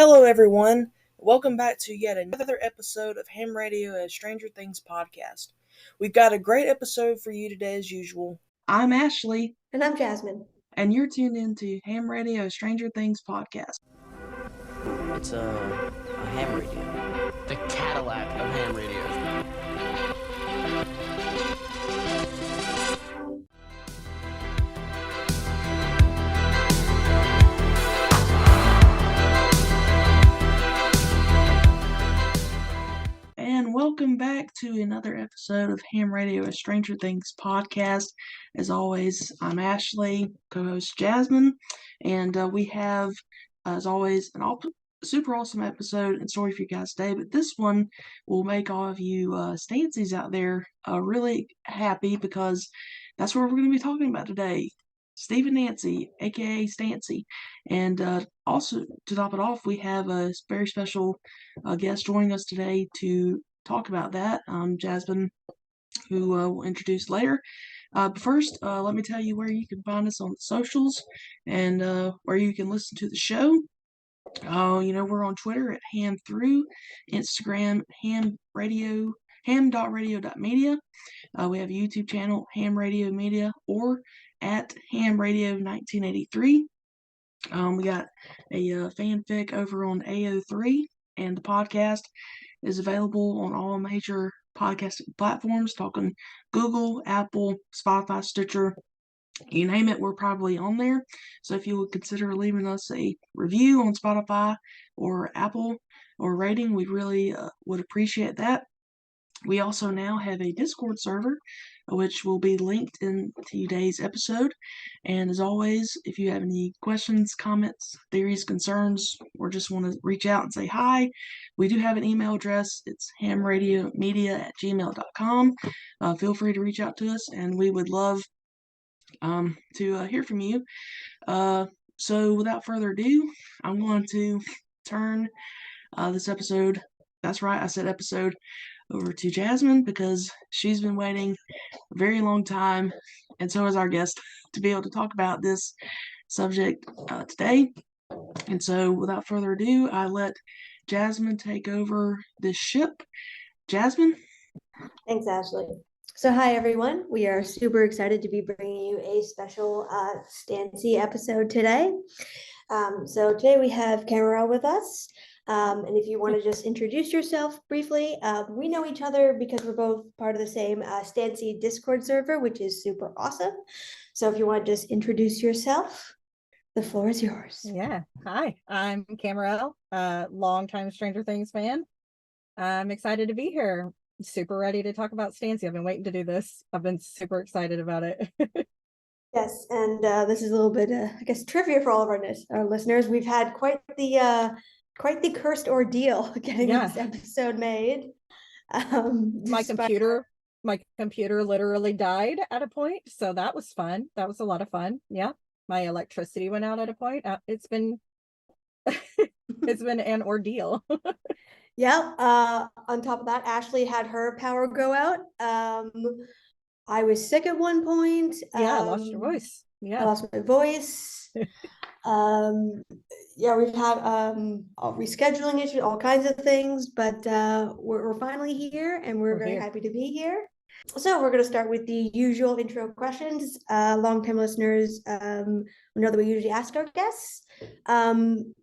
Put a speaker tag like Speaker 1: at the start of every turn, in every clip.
Speaker 1: Hello, everyone. Welcome back to yet another episode of Ham Radio, a Stranger Things podcast. We've got a great episode for you today, as usual. I'm Ashley.
Speaker 2: And I'm Jasmin.
Speaker 1: And you're tuned into Ham Radio, a Stranger Things podcast.
Speaker 3: It's a ham radio.
Speaker 4: The Cadillac of ham radios.
Speaker 1: And welcome back to another episode of Ham Radio, a Stranger Things podcast. As always, I'm Ashley, co-host Jasmin, and we have, as always, super awesome episode and story for you guys today. But this one will make all of you Stancies out there really happy, because that's what we're going to be talking about today. Steve Nancy, AKA Stancy. And also, to top it off, we have a very special guest joining us today to talk about that, Jasmin, who we'll introduce later. But first, let me tell you where you can find us on the socials and where you can listen to the show. We're on Twitter at HamThrough, Instagram ham.radio.media. We have a YouTube channel, Ham Radio Media, or at Ham Radio 1983. We got a fanfic over on AO3, and the podcast is available on all major podcasting platforms, talking Google, Apple, Spotify, Stitcher, you name it, we're probably on there. So if you would consider leaving us a review on Spotify or Apple or rating, we really would appreciate that. We also now have a Discord server, which will be linked in today's episode. And as always, if you have any questions, comments, theories, concerns, or just want to reach out and say hi, we do have an email address. It's hamradiomedia@gmail.com. Feel free to reach out to us, and we would love to hear from you. So without further ado, I'm going to turn this episode, that's right, I said episode, over to Jasmin, because she's been waiting a very long time, and so is our guest, to be able to talk about this subject today. And so without further ado, I let Jasmin take over this ship. Jasmin?
Speaker 2: Thanks, Ashley. So hi, everyone. We are super excited to be bringing you a special Stancy episode today. So today we have Cammerel with us. And if you want to just introduce yourself briefly, we know each other because we're both part of the same Stancy Discord server, which is super awesome. So if you want to just introduce yourself, the floor is yours.
Speaker 5: Yeah. Hi, I'm Cammerel, longtime Stranger Things fan. I'm excited to be here. Super ready to talk about Stancy. I've been waiting to do this. I've been super excited about it.
Speaker 2: Yes, and this is a little bit, I guess, trivia for all of our listeners. We've had quite the cursed ordeal getting this episode made.
Speaker 5: My computer literally died at a point, so that was fun. That was a lot of fun. Yeah, my electricity went out at a point. It's been it's been an ordeal.
Speaker 2: Yeah. On top of that, Ashley had her power go out. I was sick at one point.
Speaker 5: Yeah, I lost your voice. Yeah,
Speaker 2: I lost my voice. Yeah, we've had rescheduling issues, all kinds of things, but we're finally here, and we're very happy to be here. So we're going to start with the usual intro questions. Long-time listeners know that we usually ask our guests.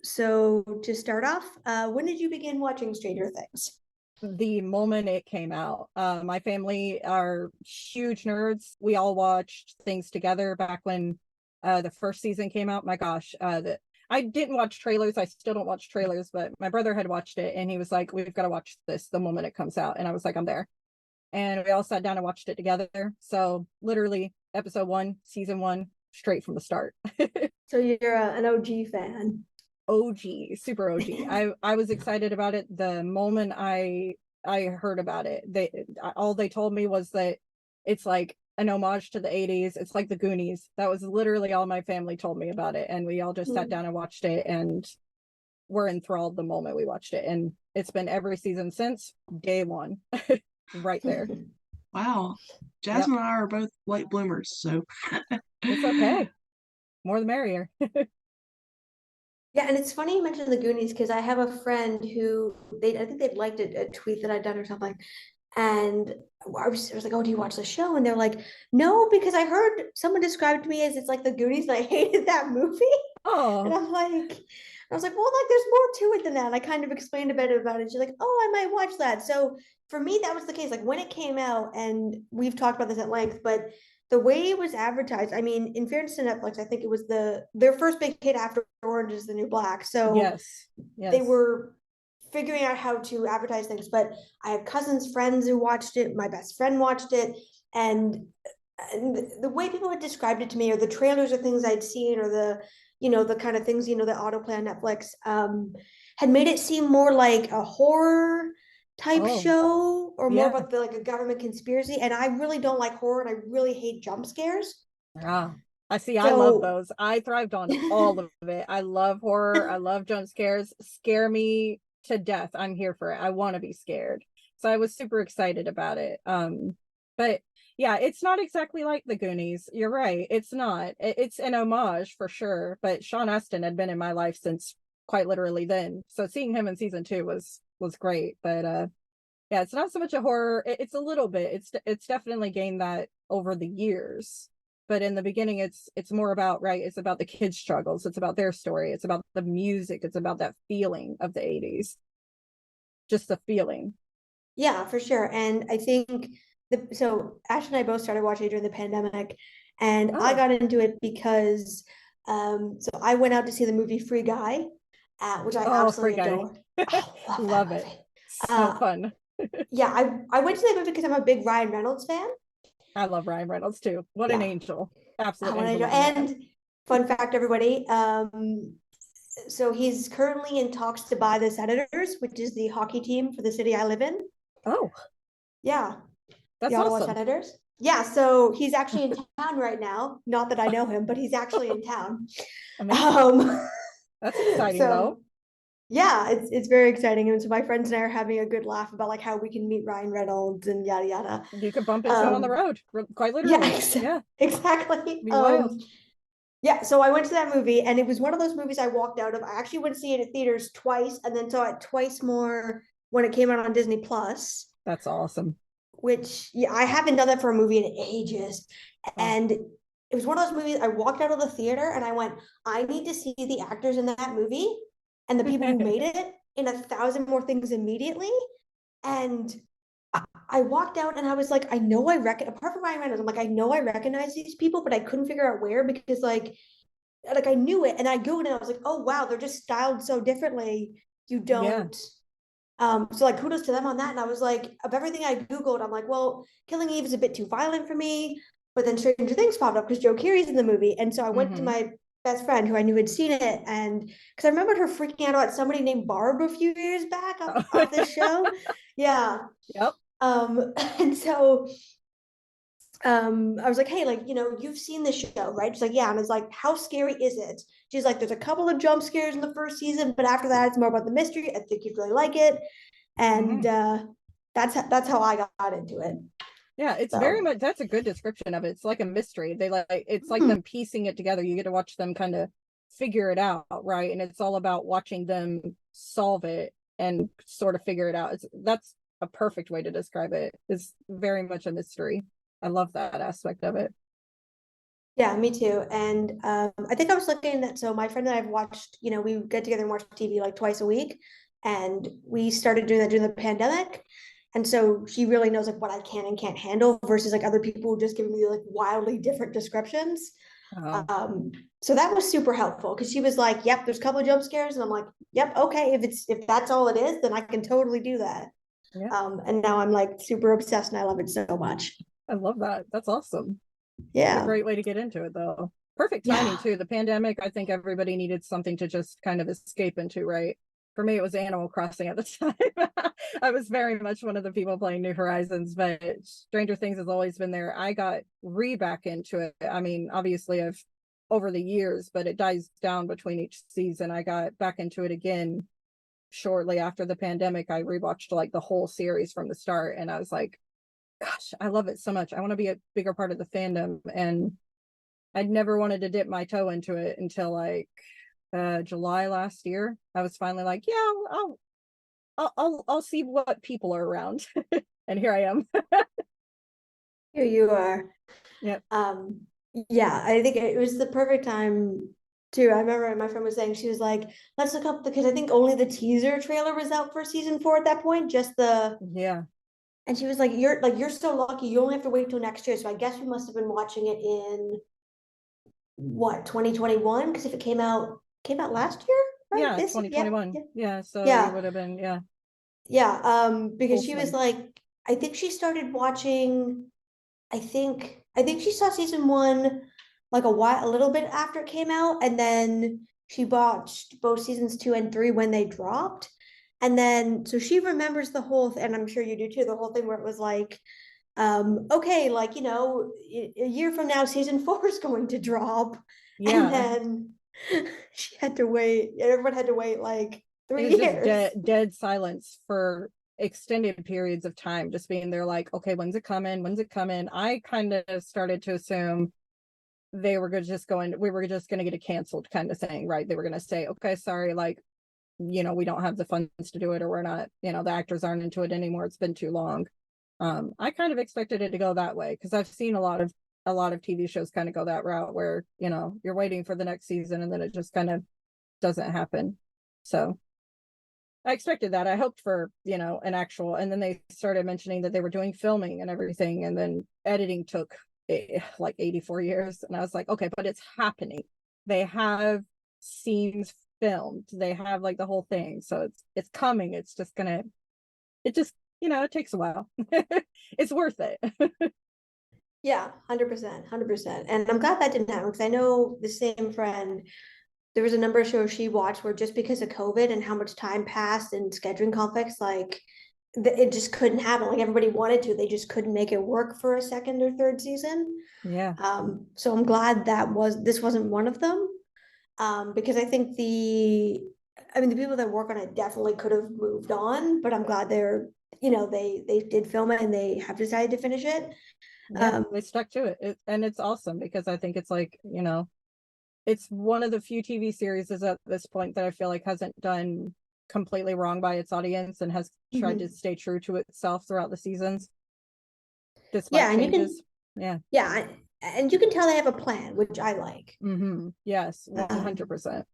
Speaker 2: So to start off, when did you begin watching Stranger Things?
Speaker 5: The moment it came out. My family are huge nerds. We all watched things together back when the first season came out. My gosh, I didn't watch trailers. I still don't watch trailers, but my brother had watched it, and he was like, we've got to watch this the moment it comes out. And I was like, I'm there. And we all sat down and watched it together. So literally episode 1, season 1, straight from the start.
Speaker 2: So you're an OG fan.
Speaker 5: OG, super OG. I was excited about it the moment I heard about it. All they told me was that it's like an homage to the 80s. It's like the Goonies. That was literally all my family told me about it. And we all just sat down and watched it, and were enthralled the moment we watched it. And it's been every season since day one. Right there.
Speaker 1: Wow. Jasmin and I are both late bloomers, so
Speaker 5: it's okay. More the merrier.
Speaker 2: Yeah, and it's funny you mentioned the Goonies because I have a friend who I think they'd liked a tweet that I'd done or something. And I was like, oh, do you watch the show? And they're like, no, because I heard someone described to me as it's like the Goonies, and I hated that movie. And
Speaker 5: Oh,
Speaker 2: I was like, well, like there's more to it than that. And I kind of explained a bit about it. She's like, oh, I might watch that. So for me, that was the case. Like when it came out, and we've talked about this at length, but the way it was advertised, I mean, in fairness to Netflix, I think it was their first big hit after Orange is the New Black. So
Speaker 5: yes,
Speaker 2: they
Speaker 5: yes.
Speaker 2: were figuring out how to advertise things. But I have cousins, friends who watched it. My best friend watched it, and the way people had described it to me, or the trailers or things I'd seen, or the kind of things that autoplay on Netflix, had made it seem more like a horror type
Speaker 5: Oh,
Speaker 2: show, or more
Speaker 5: yeah.
Speaker 2: about like a government conspiracy. And I really don't like horror, and I really hate jump scares.
Speaker 5: Ah, I see. I love
Speaker 2: So
Speaker 5: those. I thrived on all of it. I love horror. I love jump scares. Scare me to death. I'm here for it. I want to be scared. So I was super excited about it. But yeah, it's not exactly like the Goonies. You're right. It's not. It's an homage for sure. But Sean Astin had been in my life since quite literally then. So seeing him in season 2 was great. But yeah, it's not so much a horror. It's a little bit. It's definitely gained that over the years. But in the beginning, it's more about, right, it's about the kids' struggles. It's about their story. It's about the music. It's about that feeling of the 80s. Just the feeling.
Speaker 2: yeah, for sure. And I think so Ash and I both started watching it during the pandemic, and I
Speaker 5: Oh,
Speaker 2: got into it because so I went out to see the movie Free Guy, which I
Speaker 5: oh, Free
Speaker 2: absolutely
Speaker 5: Guy.
Speaker 2: adore. I love that
Speaker 5: Love it.
Speaker 2: movie.
Speaker 5: So
Speaker 2: Uh
Speaker 5: fun.
Speaker 2: yeah, I went to that movie because I'm a big Ryan Reynolds fan.
Speaker 5: I love Ryan Reynolds too. What an
Speaker 2: Yeah,
Speaker 5: angel. Absolute
Speaker 2: I want to
Speaker 5: angel
Speaker 2: enjoy.
Speaker 5: of a man.
Speaker 2: And fun fact, everybody, so he's currently in talks to buy the Senators, which is the hockey team for the city I live in.
Speaker 5: Oh,
Speaker 2: Yeah, the
Speaker 5: that's
Speaker 2: Ottawa
Speaker 5: awesome.
Speaker 2: Senators. Yeah, so he's actually in town right now. Not that I know him, but he's actually in town.
Speaker 5: Amazing.
Speaker 2: Um,
Speaker 5: That's exciting though.
Speaker 2: so yeah, it's very exciting. And so my friends and I are having a good laugh about like how we can meet Ryan Reynolds and yada yada.
Speaker 5: You could bump into him on the
Speaker 2: Um,
Speaker 5: road, quite
Speaker 2: yeah,
Speaker 5: literally. Yeah,
Speaker 2: exactly.
Speaker 5: be wild.
Speaker 2: Yeah, so I went to that movie, and it was one of those movies I walked out of. I actually went to see it at theaters twice, and then saw it twice more when it came out on Disney Plus.
Speaker 5: That's awesome.
Speaker 2: Which, yeah, I haven't done that for a movie in ages.
Speaker 5: Oh.
Speaker 2: And it was one of those movies I walked out of the theater and I went, I need to see the actors in that movie and the people who made it in 1,000 more things immediately. And I walked out and I was like, I know apart from Ryan Reynolds, I'm like, I know I recognize these people, but I couldn't figure out where because like I knew it and I Googled it and I was like, oh wow, they're just styled so differently. You
Speaker 5: Yeah.
Speaker 2: don't so like kudos to them on that. And I was like, of everything I Googled, I'm like, well, Killing Eve is a bit too violent for me. But then Stranger Things popped up because Joe Keery's in the movie. And so I went to
Speaker 5: Mm-hmm.
Speaker 2: my best friend who I knew had seen it. And because I remembered her freaking out about somebody named Barb a few years back off this show. Yeah.
Speaker 5: Yep.
Speaker 2: And so I was like, hey, like, you've seen this show, right? She's like, yeah. And I was like, how scary is it? She's like, there's a couple of jump scares in the first season, but after that, it's more about the mystery. I think you'd really like it. And
Speaker 5: Mm-hmm.
Speaker 2: that's how I got into it.
Speaker 5: Yeah, it's very
Speaker 2: So
Speaker 5: much, that's a good description of it. It's like a mystery. It's like
Speaker 2: hmm,
Speaker 5: them piecing it together. You get to watch them kind of figure it out, right? And it's all about watching them solve it and sort of figure it out. That's a perfect way to describe it. It's very much a mystery. I love that aspect of it.
Speaker 2: yeah, me too. And I think I was looking at, so my friend and I have watched, we get together and watch TV like twice a week. And we started doing that during the pandemic. And so she really knows like what I can and can't handle versus like other people who just giving me like wildly different descriptions.
Speaker 5: Oh,
Speaker 2: Um, so that was super helpful because she was like, yep, there's a couple of jump scares. And I'm like, yep, okay, if that's all it is, then I can totally do that.
Speaker 5: yeah.
Speaker 2: And now I'm like super obsessed and I love it so much.
Speaker 5: I love that. That's awesome. What a
Speaker 2: Yeah.
Speaker 5: great way to get into it, though. Perfect timing,
Speaker 2: Yeah.
Speaker 5: too. The pandemic, I think everybody needed something to just kind of escape into, right? For me, it was Animal Crossing at the time. I was very much one of the people playing New Horizons, but Stranger Things has always been there. I got back into it. I mean, obviously, I've over the years, but it dies down between each season. I got back into it again shortly after the pandemic. I rewatched like the whole series from the start, and I was like, gosh, I love it so much. I want to be a bigger part of the fandom. And I'd never wanted to dip my toe into it until like July last year. I was finally like, yeah, I'll see what people are around. And here I am.
Speaker 2: Here you are.
Speaker 5: Yep.
Speaker 2: Yeah, I think it was the perfect time too. I remember my friend was saying, she was like, let's look up, because I think only the teaser trailer was out for season 4 at that point, just the,
Speaker 5: Yeah.
Speaker 2: and she was like, you're so lucky, you only have to wait till next year. So I guess we must have been watching it in what, 2021? Because if it came out last year, right?
Speaker 5: Yeah,
Speaker 2: This,
Speaker 5: 2021. Yeah, so
Speaker 2: Yeah.
Speaker 5: you would have been, yeah.
Speaker 2: Yeah, because
Speaker 5: Full
Speaker 2: she was
Speaker 5: swing.
Speaker 2: like, I think she started watching, I think she saw season 1 like a little bit after it came out, and then she watched both seasons 2 and 3 when they dropped. And then so she remembers the whole, and I'm sure you do too, the whole thing where it was like, okay, like, a year from now, season 4 is going to drop. And
Speaker 5: Yeah.
Speaker 2: then she had to wait, everyone had to wait like 3
Speaker 5: It was
Speaker 2: years.
Speaker 5: just dead silence for extended periods of time, just being there like, okay, when's it coming? When's it coming? I kind of started to assume we were just going to get it canceled kind of thing, right? They were going to say, okay, sorry, like, we don't have the funds to do it, or we're not, the actors aren't into it anymore. It's been too long. I kind of expected it to go that way, because I've seen a lot of TV shows kind of go that route where, you're waiting for the next season and then it just kind of doesn't happen. So I expected that. I hoped for, an actual, and then they started mentioning that they were doing filming and everything, and then editing took like 84 years. And I was like, okay, but it's happening. They have scenes filmed. They have like the whole thing. So it's coming. It's just it takes a while. It's worth it.
Speaker 2: Yeah, 100%. And I'm glad that didn't happen, because I know the same friend, there was a number of shows she watched where just because of COVID and how much time passed and scheduling conflicts, like it just couldn't happen. Like everybody wanted to, they just couldn't make it work for a second or third season.
Speaker 5: Yeah.
Speaker 2: So I'm glad this wasn't one of them. Because I think the people that work on it definitely could have moved on, but I'm glad they did film it and they have decided to finish it.
Speaker 5: Yeah, they stuck to it. And it's awesome, because I think it's like, it's one of the few TV series at this point that I feel like hasn't done completely wrong by its audience and has tried to stay true to itself throughout the seasons, despite changes.
Speaker 2: And you can tell they have a plan, which I like.
Speaker 5: Yes, 100%.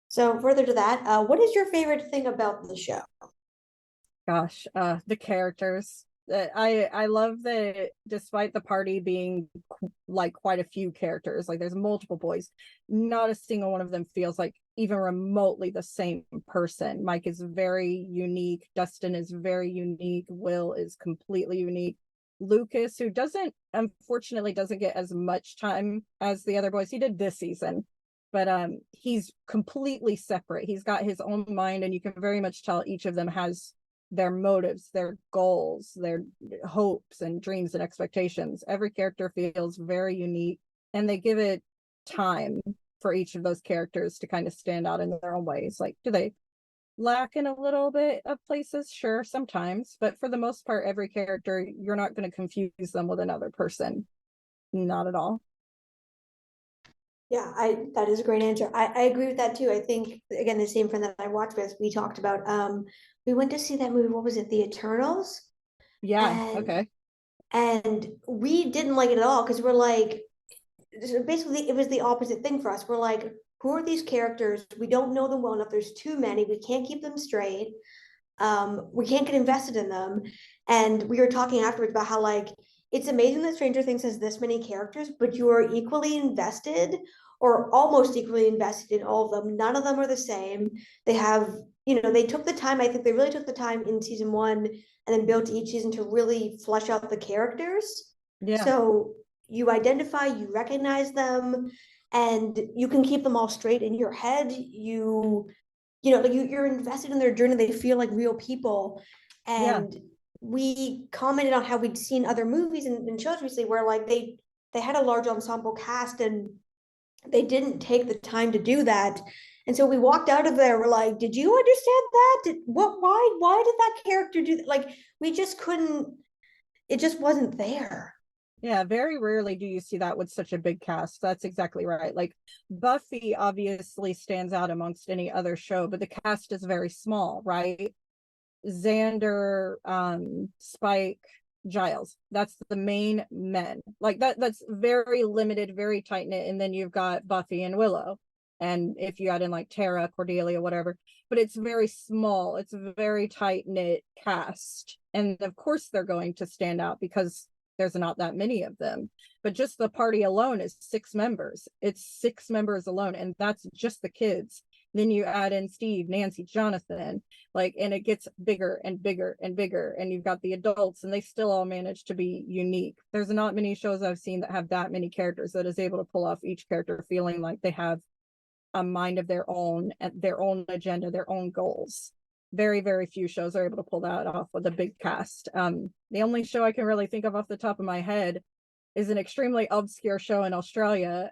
Speaker 2: So further to that, what is your favorite thing about the show?
Speaker 5: Gosh, the characters. I love that despite the party being like quite a few characters, like there's multiple boys, not a single one of them feels like even remotely the same person. Mike is very unique. Dustin is very unique. Will is completely unique. Lucas, who unfortunately doesn't get as much time as the other boys. He did this season, but he's completely separate. He's got his own mind, and you can very much tell each of them has their motives, their goals, their hopes and dreams and expectations. Every character feels very unique, and they give it time for each of those characters to kind of stand out in their own ways. Like, do they lack in a little bit of places? Sure, sometimes, but for the most part, every character, you're not going to confuse them with another person. Not at all.
Speaker 2: Yeah, that is a great answer. I agree with that too. I think, again, the same friend that I watched with, we talked about, we went to see that movie, what was it, The Eternals?
Speaker 5: Yeah, okay.
Speaker 2: And we didn't like it at all, because we're like, basically it was the opposite thing for us. We're like, who are these characters? We don't know them well enough. There's too many. We can't keep them straight. We can't get invested in them. And we were talking afterwards about how, like, it's amazing that Stranger Things has this many characters, but you are equally invested, or almost equally invested, in all of them. None of them are the same. They have, they took the time. I think they really took the time in season 1 and then built each season to really flesh out the characters.
Speaker 5: Yeah.
Speaker 2: So you identify, you recognize them, and you can keep them all straight in your head. You're invested in their journey. They feel like real people. And we commented on how we'd seen other movies and shows recently where, like, they had a large ensemble cast and they didn't take the time to do that. And so we walked out of there, we're like, did you understand that? Why did that character do that? Like, we just couldn't, it just wasn't there.
Speaker 5: Yeah, very rarely do you see that with such a big cast. That's exactly right. Like Buffy obviously stands out amongst any other show, but the cast is very small, right? Xander, Spike, Giles. That's the main men. Like that's very limited, very tight knit. And then you've got Buffy and Willow. And if you add in like Tara, Cordelia, whatever, but it's very small. It's a very tight knit cast. And of course they're going to stand out because there's not that many of them. But just the party alone is 6 members. It's 6 members alone, and that's just the kids. Then you add in Steve, Nancy, Jonathan, like, and it gets bigger and bigger and bigger. And you've got the adults, and they still all manage to be unique. There's not many shows I've seen that have that many characters that is able to pull off each character feeling like they have a mind of their own, and their own agenda, their own goals. Very, very few shows are able to pull that off with a big cast. The only show I can really think of off the top of my head is an extremely obscure show in Australia,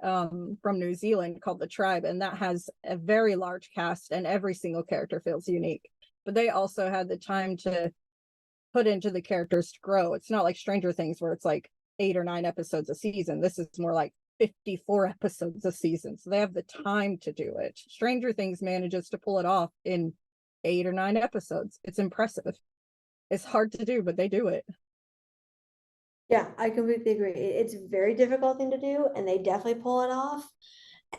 Speaker 5: from New Zealand, called The Tribe, and that has a very large cast and every single character feels unique. But they also had the time to put into the characters to grow. It's not like Stranger Things where it's like 8 or 9 episodes a season. This is more like 54 episodes a season, so they have the time to do it. Stranger Things manages to pull it off in 8 or 9 episodes. It's impressive. It's hard to do, but they do it.
Speaker 2: Yeah, I completely agree. It's a very difficult thing to do, and they definitely pull it off.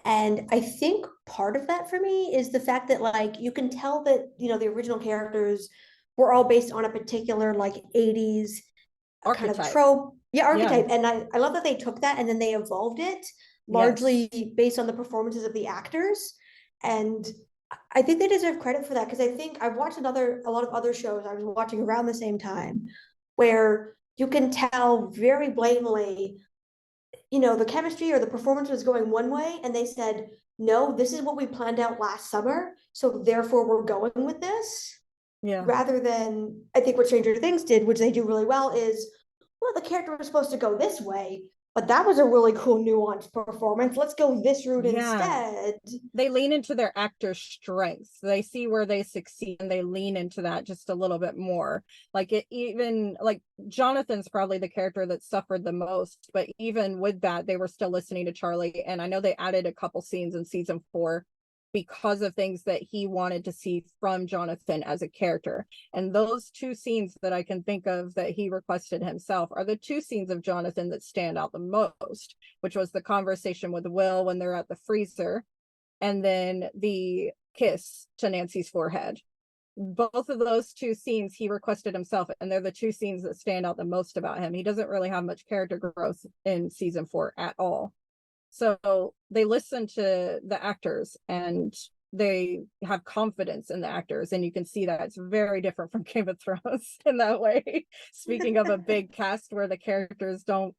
Speaker 2: And I think part of that for me is the fact that, like, you can tell that, the original characters were all based on a particular, like, 80s kind of
Speaker 5: Archetype.
Speaker 2: trope. Yeah, archetype. And I love that they took that and then they evolved it largely based on the performances of the actors. And I think they deserve credit for that, because I think I've watched a lot of other shows I was watching around the same time where you can tell very blatantly, the chemistry or the performance was going one way, and they said, no, this is what we planned out last summer, so therefore we're going with this.
Speaker 5: Yeah.
Speaker 2: Rather than, I think what Stranger Things did, which they do really well, is, well, the character was supposed to go this way, but that was a really cool nuanced performance. Let's go this route instead.
Speaker 5: They lean into their actors' strengths. They see where they succeed and they lean into that just a little bit more. Like, even like Jonathan's probably the character that suffered the most, but even with that, they were still listening to Charlie. And I know they added a couple scenes in season 4 because of things that he wanted to see from Jonathan as a character. And those 2 scenes that I can think of that he requested himself are the 2 scenes of Jonathan that stand out the most, which was the conversation with Will when they're at the freezer, and then the kiss to Nancy's forehead. Both of those 2 scenes he requested himself, and they're the 2 scenes that stand out the most about him. He doesn't really have much character growth in season 4 at all. So they listen to the actors and they have confidence in the actors, and you can see that it's very different from Game of Thrones in that way. Speaking of a big cast where the characters don't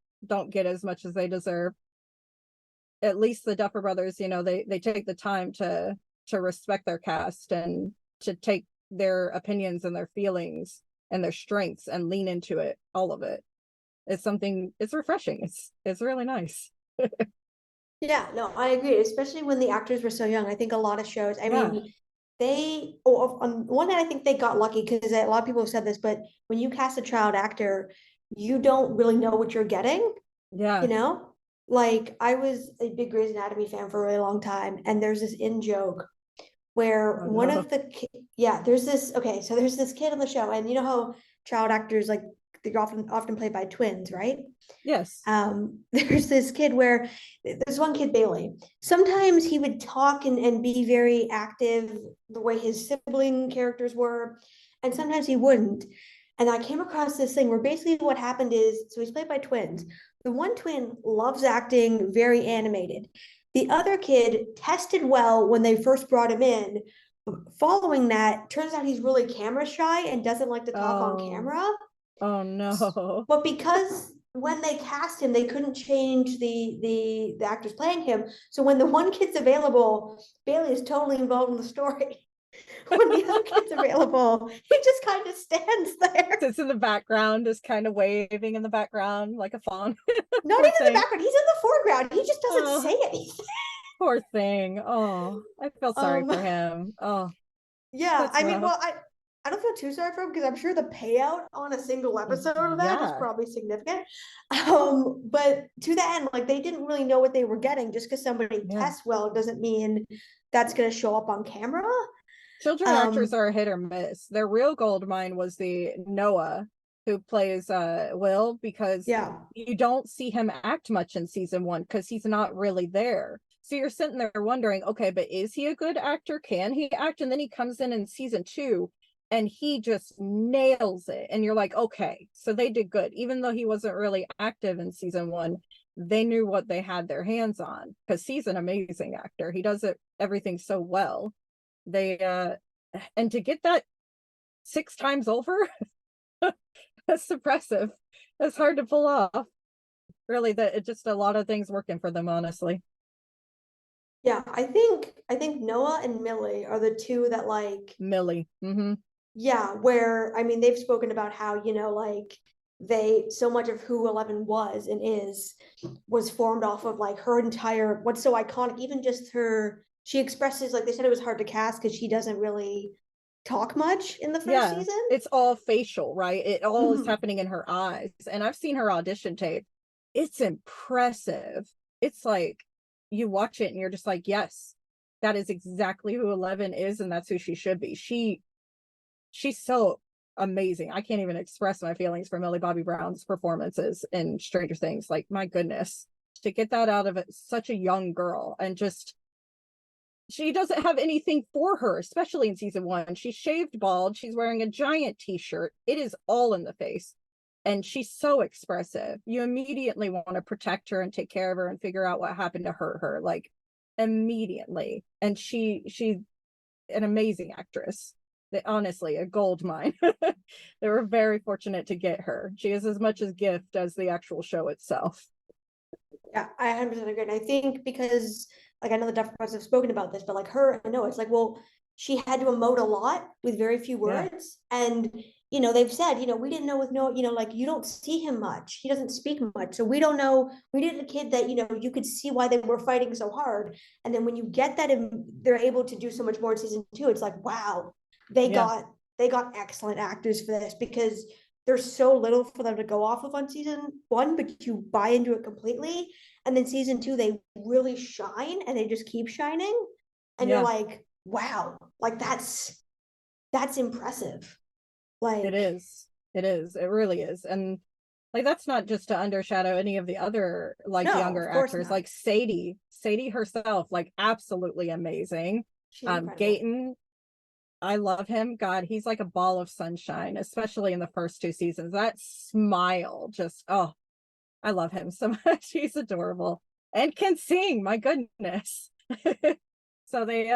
Speaker 5: get as much as they deserve, at least the Duffer Brothers, they take the time to respect their cast and to take their opinions and their feelings and their strengths and lean into it, all of it. It's refreshing. It's really nice.
Speaker 2: Yeah, no, I agree, especially when the actors were so young. I think a lot of shows, I mean, on one hand, I think they got lucky, because a lot of people have said this, but when you cast a child actor, you don't really know what you're getting.
Speaker 5: Yeah.
Speaker 2: Like, I was a big Grey's Anatomy fan for a really long time, and there's this in-joke where one of the there's this kid on the show, and you know how child actors, like, they're often played by twins, right?
Speaker 5: Yes.
Speaker 2: There's this kid where there's one kid, Bailey. Sometimes he would talk and be very active the way his sibling characters were, and sometimes he wouldn't. And I came across this thing where basically what happened is, so he's played by twins. The one twin loves acting, very animated. The other kid tested well when they first brought him in. Following that, turns out he's really camera shy and doesn't like to talk on camera.
Speaker 5: Oh no.
Speaker 2: But because when they cast him, they couldn't change the actors playing him. So when the one kid's available, Bailey is totally involved in the story. When the other kid's available, he just kind of stands there.
Speaker 5: Sits in the background, just kind of waving in the background like a fawn.
Speaker 2: Not even in the background. He's in the foreground. He just doesn't say anything.
Speaker 5: Poor thing. Oh, I feel sorry for him. Oh.
Speaker 2: Yeah, I mean, well, I don't feel too sorry for him because I'm sure the payout on a single episode of that is
Speaker 5: Yeah.
Speaker 2: probably significant. But to the end, like they didn't really know what they were getting. Just because somebody
Speaker 5: Yeah.
Speaker 2: tests well doesn't mean that's going to show up on camera.
Speaker 5: Children actors are a hit or miss. Their real gold mine was the Noah who plays Will, because
Speaker 2: Yeah.
Speaker 5: you don't see him act much in season 1 because he's not really there. So you're sitting there wondering, okay, but is he a good actor? Can he act? And then he comes in season 2 and he just nails it. And you're like, okay, so they did good. Even though he wasn't really active in season 1, they knew what they had their hands on because he's an amazing actor. He does everything so well. They and to get that 6 times over, that's impressive. That's hard to pull off. Really, that it just a lot of things working for them, honestly.
Speaker 2: Yeah, I think Noah and Millie are the two that like
Speaker 5: Millie. Mm-hmm.
Speaker 2: yeah, where I mean they've spoken about how, you know, like they so much of who Eleven was and is was formed off of like her entire what's so iconic, even just her she expresses like they said it was hard to cast because she doesn't really talk much in the first season.
Speaker 5: It's all facial, right? It all is
Speaker 2: Mhm.
Speaker 5: happening in her eyes. And I've seen her audition tape. It's impressive. It's like you watch it and you're just like, yes, that is exactly who 11 is, and that's who she should be. She's so amazing. I can't even express my feelings for Millie Bobby Brown's performances in Stranger Things. Like, my goodness, to get that out of it, such a young girl, and just she doesn't have anything for her, especially in season 1. She's shaved bald. She's wearing a giant t-shirt. It is all in the face. And she's so expressive. You immediately want to protect her and take care of her and figure out what happened to hurt her, like immediately. And she's an amazing actress. Honestly, a gold mine. They were very fortunate to get her. She is as much a gift as the actual show itself.
Speaker 2: Yeah, I 100% agree. And I think because, like, I know the Duffer Brothers have spoken about this, but like her, I know it's like, well, she had to emote a lot with very few words. And, you know, they've said, you know, we didn't know with Noah, you know, like you don't see him much. He doesn't speak much. So we don't know. We did a kid that, you know, you could see why they were fighting so hard. And then when you get that and they're able to do so much more in season 2, it's like, wow, they got excellent actors for this because there's so little for them to go off of on season 1, but you buy into it completely. And then season 2, they really shine and they just keep shining. And you're like, wow, like that's impressive. Like
Speaker 5: it is. It really is. And like that's not just to undershadow any of the other like
Speaker 2: No,
Speaker 5: younger
Speaker 2: of course
Speaker 5: actors.
Speaker 2: not.
Speaker 5: Like Sadie herself, like absolutely amazing.
Speaker 2: She's incredible.
Speaker 5: Gayton, I love him. God, he's like a ball of sunshine, especially in the first 2 seasons. That smile, just I love him so much. He's adorable and can sing. My goodness. So they,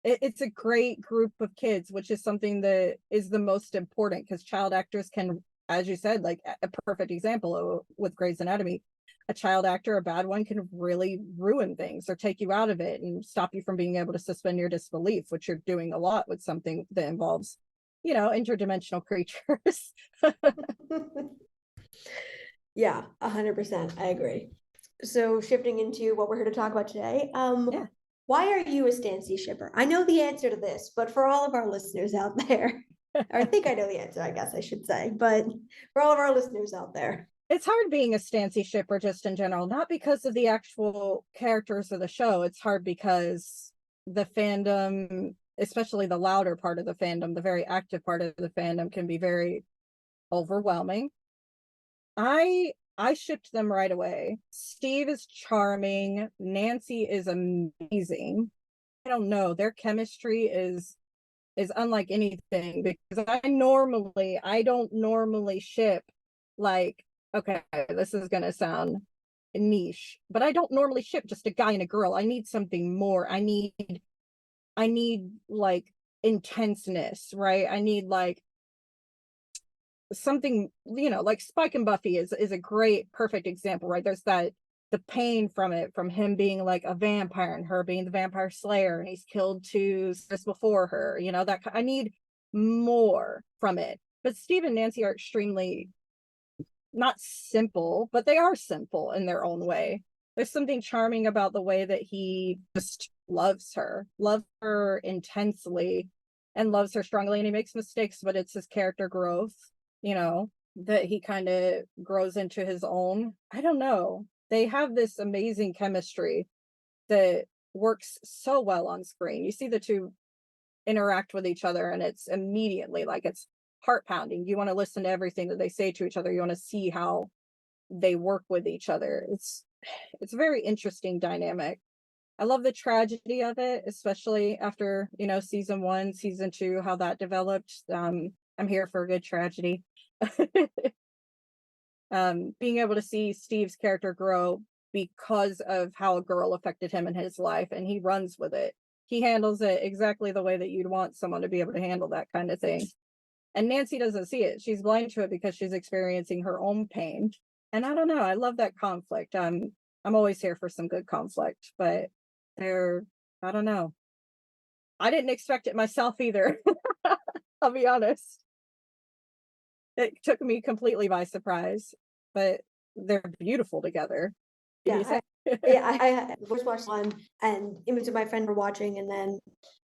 Speaker 5: it's a great group of kids, which is something that is the most important because child actors can, as you said, like a perfect example with Grey's Anatomy. A child actor, a bad one, can really ruin things or take you out of it and stop you from being able to suspend your disbelief, which you're doing a lot with something that involves, you know, interdimensional creatures.
Speaker 2: Yeah, 100%. I agree. So shifting into what we're here to talk about today, why are you a Stancy shipper? I know the answer to this, but for all of our listeners out there, or I think I know the answer, I guess I should say, but for all of our listeners out there.
Speaker 5: It's hard being a Stancy shipper just in general, not because of the actual characters of the show. It's hard because the fandom, especially the louder part of the fandom, the very active part of the fandom, can be very overwhelming. I shipped them right away. Steve is charming. Nancy is amazing. I don't know. Their chemistry is unlike anything because I don't normally ship like, okay, this is gonna sound niche, but I don't normally ship just a guy and a girl. I need something more. I need like intenseness, right? I need like something, you know, like Spike and Buffy is a great perfect example, right? There's that the pain from it, from him being like a vampire and her being the vampire slayer, and he's killed 2 sisters before her, you know, that I need more from it. But Steve and Nancy are extremely not simple, but they are simple in their own way. There's something charming about the way that he just loves her intensely. and loves her strongly, and he makes mistakes, but it's his character growth, you know, that he kind of grows into his own. I don't know. They have this amazing chemistry that works so well on screen. You see the two interact with each other, and it's immediately like it's heart pounding. You want to listen to everything that they say to each other. You want to see how they work with each other. It's a very interesting dynamic. I love the tragedy of it, especially after, you know, season 1, season 2, how that developed. I'm here for a good tragedy. Being able to see Steve's character grow because of how a girl affected him in his life, and he runs with it. He handles it exactly the way that you'd want someone to be able to handle that kind of thing. And Nancy doesn't see it. She's blind to it because she's experiencing her own pain. And I don't know, I love that conflict. I'm always here for some good conflict, but I don't know. I didn't expect it myself either. I'll be honest. It took me completely by surprise, but they're beautiful together.
Speaker 2: Yeah, I first watched one, and Image and my friend were watching, and then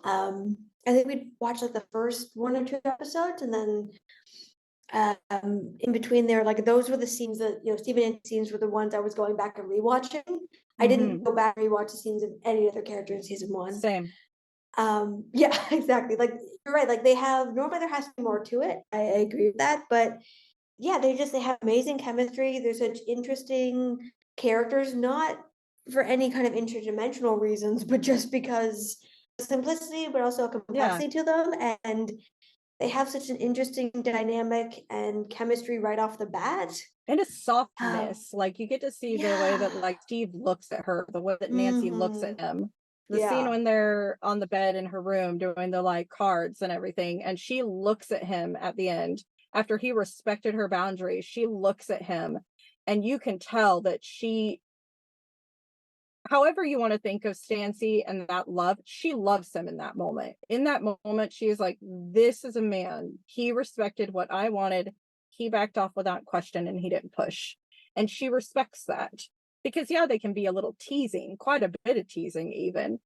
Speaker 2: I think we'd watched like the first 1 or 2 episodes, and then in between there, like those were the scenes that, you know, Steve Nancy scenes were the ones I was going back and rewatching. I didn't go back and rewatch the scenes of any other character in season 1.
Speaker 5: Same.
Speaker 2: Yeah, exactly. Like you're right. Like normally there has to be more to it. I agree with that, but yeah, they have amazing chemistry. They're such interesting characters, not for any kind of interdimensional reasons, but just because simplicity, but also a complexity to them. And they have such an interesting dynamic and chemistry right off the bat.
Speaker 5: And a softness, like you get to see the way that like Steve looks at her, the way that Nancy looks at him. The scene when they're on the bed in her room doing the like cards and everything, and she looks at him at the end after he respected her boundaries. She looks at him, and you can tell that she, however you want to think of Stancy and that love, she loves him in that moment. In that moment, she is like, this is a man. He respected what I wanted. He backed off without question, and he didn't push. And she respects that. Because, yeah, they can be a little teasing, quite a bit of teasing even.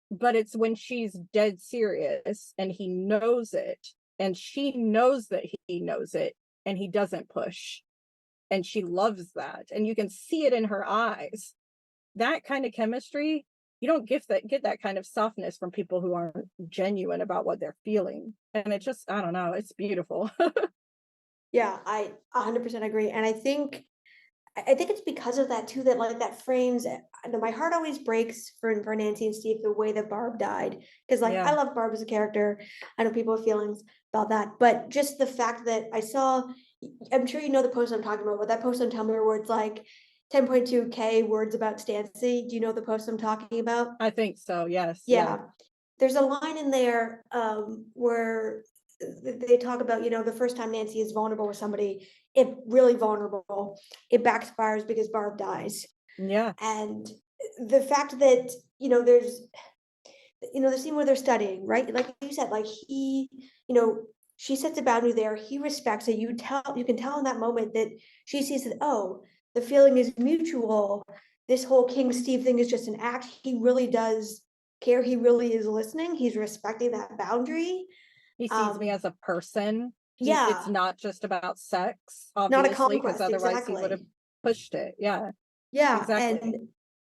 Speaker 5: But it's when she's dead serious and he knows it, and she knows that he knows it, and he doesn't push. And she loves that. And you can see it in her eyes. That kind of chemistry, you don't get that kind of softness from people who aren't genuine about what they're feeling. And it just, I don't know, it's beautiful.
Speaker 2: Yeah, I 100% agree. And I think it's because of that too, that like that frames it. I know my heart always breaks for Nancy and Steve the way that Barb died. Because like I love Barb as a character. I know people have feelings about that. But just the fact that I saw, I'm sure you know the post I'm talking about, but that post on Tumblr where it's like 10.2K words about Stancy. Do you know the post I'm talking about?
Speaker 5: I think so, yes.
Speaker 2: Yeah. There's a line in there where they talk about, you know, the first time Nancy is vulnerable with somebody, it really vulnerable, it backfires because Barb dies.
Speaker 5: Yeah.
Speaker 2: And the fact that, you know, there's, you know, the scene where they're studying, right? Like you said, like he, you know, she sets a boundary there. He respects it. You can tell in that moment that she sees that, oh, the feeling is mutual. This whole King Steve thing is just an act. He really does care. He really is listening. He's respecting that boundary.
Speaker 5: He sees me as a person. It's not just about sex,
Speaker 2: not a
Speaker 5: obviously, because
Speaker 2: conquest.
Speaker 5: otherwise
Speaker 2: Exactly.
Speaker 5: he would have pushed it. Yeah.
Speaker 2: Exactly. And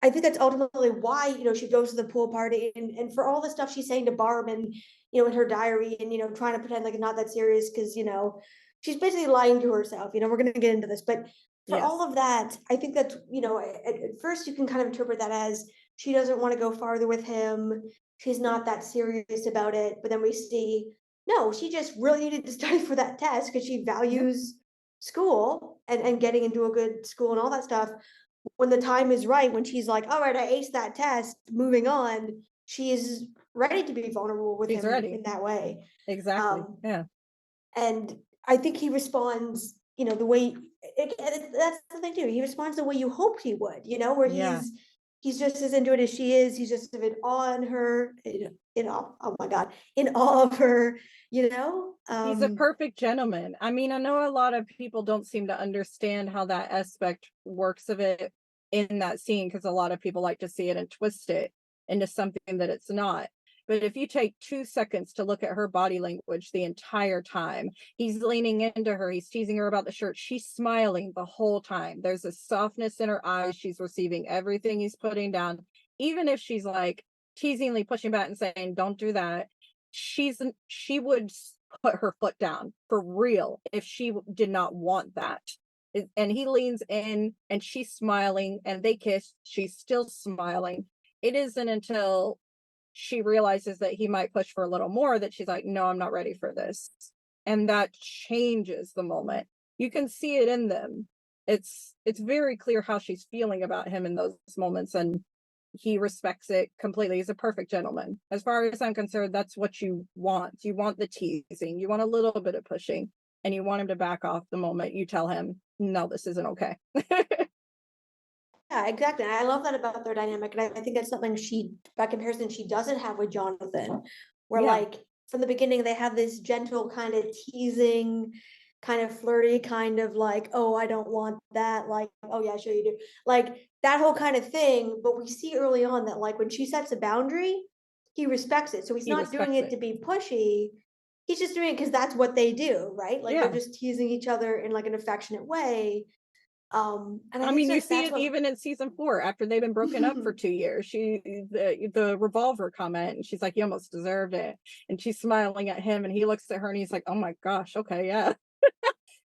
Speaker 2: I think that's ultimately why, you know, she goes to the pool party and for all the stuff she's saying to Barb and, you know, in her diary and, you know, trying to pretend like it's not that serious because, you know, she's basically lying to herself. You know, we're going to get into this, but for all of that, I think that, you know, at first you can kind of interpret that as she doesn't want to go farther with him. She's not that serious about it. But then we see, no, she just really needed to study for that test because she values school and getting into a good school and all that stuff. When the time is right, when she's like, all right, I aced that test, moving on, she is ready to be vulnerable with him in that way.
Speaker 5: Exactly.
Speaker 2: And I think he responds, you know, the way that's the thing too. He responds the way you hoped he would, you know, where he's just as into it as she is. He's just a bit on her, in awe. Oh my God, in awe of her, you know.
Speaker 5: He's a perfect gentleman. I mean, I know a lot of people don't seem to understand how that aspect works of it in that scene because a lot of people like to see it and twist it into something that it's not. But if you take 2 seconds to look at her body language the entire time, he's leaning into her, he's teasing her about the shirt, she's smiling the whole time. There's a softness in her eyes. She's receiving everything he's putting down. Even if she's like teasingly pushing back and saying, don't do that, she would put her foot down for real if she did not want that. And he leans in and she's smiling and they kiss, she's still smiling. It isn't until she realizes that he might push for a little more that she's like, no, I'm not ready for this. And that changes the moment. You can see it in them. It's very clear how she's feeling about him in those moments, and he respects it completely. He's a perfect gentleman. As far as I'm concerned, that's what you want. You want the teasing, you want a little bit of pushing, and you want him to back off the moment you tell him, no, this isn't okay.
Speaker 2: Yeah, exactly. And I love that about their dynamic. And I think that's something by comparison, she doesn't have with Jonathan, where
Speaker 5: Yeah.
Speaker 2: like from the beginning, they have this gentle kind of teasing, kind of flirty, kind of like, oh, I don't want that. Like, oh yeah, sure you do. Like that whole kind of thing. But we see early on that like when she sets a boundary, he respects it. So he's
Speaker 5: He
Speaker 2: not doing
Speaker 5: respects
Speaker 2: it to be pushy. He's just doing it because that's what they do, right? Like
Speaker 5: Yeah.
Speaker 2: they're just teasing each other in like an affectionate way. And
Speaker 5: I mean, you
Speaker 2: think
Speaker 5: see
Speaker 2: that's
Speaker 5: it
Speaker 2: what
Speaker 5: even in season 4 after they've been broken up for 2 years. The revolver comment, and she's like, you almost deserved it. And she's smiling at him, and he looks at her and he's like, oh my gosh, okay, yeah.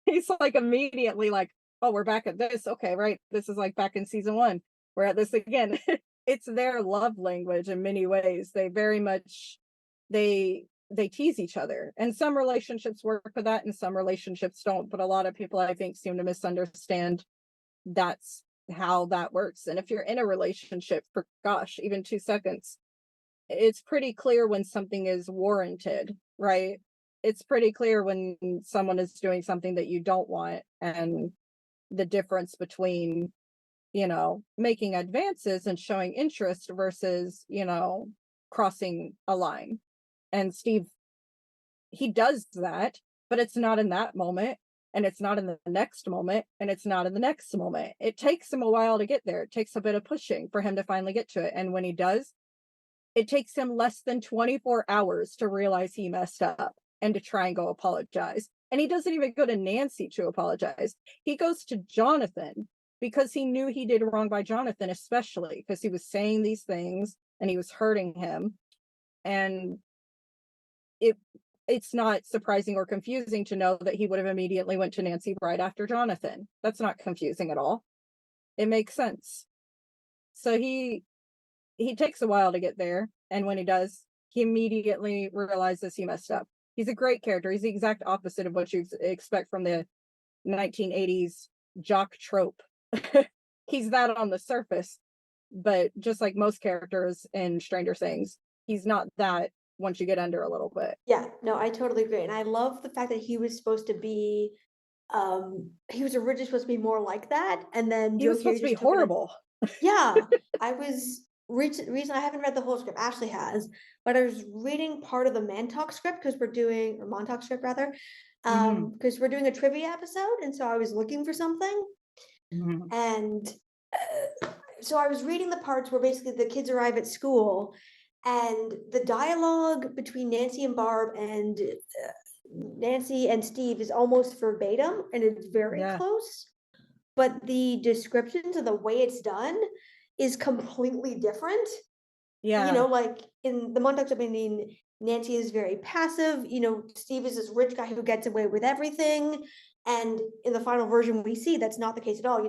Speaker 5: He's like immediately like, oh, we're back at this. Okay, right. This is like back in season 1. We're at this again. It's their love language in many ways. They very much they tease each other. And some relationships work for that and some relationships don't. But a lot of people, I think, seem to misunderstand that's how that works. And if you're in a relationship for gosh, even 2 seconds, it's pretty clear when something is warranted, right? It's pretty clear when someone is doing something that you don't want, and the difference between, making advances and showing interest versus, crossing a line. And Steve, he does that, but it's not in that moment, and it's not in the next moment, and it's not in the next moment. It takes him a while to get there. It takes a bit of pushing for him to finally get to it. And when he does, it takes him less than 24 hours to realize he messed up and to try and go apologize. And he doesn't even go to Nancy to apologize. He goes to Jonathan because he knew he did wrong by Jonathan, especially because he was saying these things and he was hurting him. And it's not surprising or confusing to know that he would have immediately went to Nancy right after Jonathan. That's not confusing at all. It makes sense. So he takes a while to get there, and when he does, he immediately realizes he messed up. He's a great character. He's the exact opposite of what you expect from the 1980s jock trope. He's that on the surface, but just like most characters in Stranger Things, he's not that once you get under a little bit.
Speaker 2: Yeah, no, I totally agree. And I love the fact that he was supposed to be he was originally supposed to be more like that. And then
Speaker 5: He was
Speaker 2: Joe
Speaker 5: supposed to
Speaker 2: Keery
Speaker 5: be
Speaker 2: just took it
Speaker 5: horrible.
Speaker 2: Yeah. I was reason I haven't read the whole script, Ashley has, but I was reading part of the Mantalk script because we're doing or Montauk script rather. Because we're doing a trivia episode, and so I was looking for something. And so I was reading the parts where basically the kids arrive at school, and the dialogue between Nancy and Barb and Nancy and Steve is almost verbatim, and it's very
Speaker 5: Yeah.
Speaker 2: close. But the descriptions of the way it's done is completely different.
Speaker 5: Yeah.
Speaker 2: Like in the Montauk, I mean, Nancy is very passive. Steve is this rich guy who gets away with everything. And in the final version, we see that's not the case at all.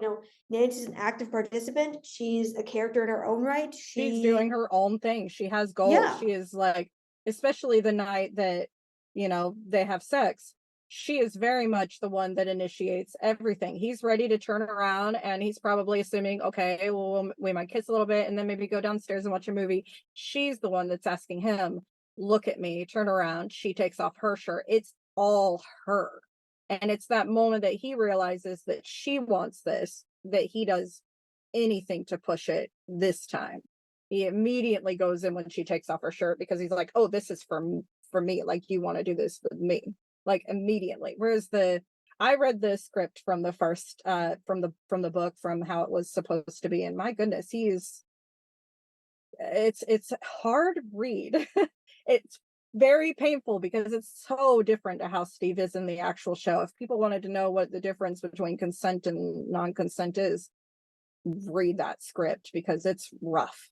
Speaker 2: Nancy's an active participant. She's a character in her own right.
Speaker 5: She's doing her own thing. She has goals.
Speaker 2: Yeah.
Speaker 5: She is like, especially the night that, they have sex, she is very much the one that initiates everything. He's ready to turn around and he's probably assuming, okay, well, we might kiss a little bit and then maybe go downstairs and watch a movie. She's the one that's asking him, look at me, turn around. She takes off her shirt. It's all her. And it's that moment that he realizes that she wants this, that he does anything to push it this time. He immediately goes in when she takes off her shirt because he's like, oh, this is for me. Like, you want to do this with me, like immediately. Whereas I read the script from the first, from the book, from how it was supposed to be. And my goodness, it's hard read. it's very painful because it's so different to how Steve is in the actual show. If people wanted to know what the difference between consent and non-consent is, read that script because it's rough.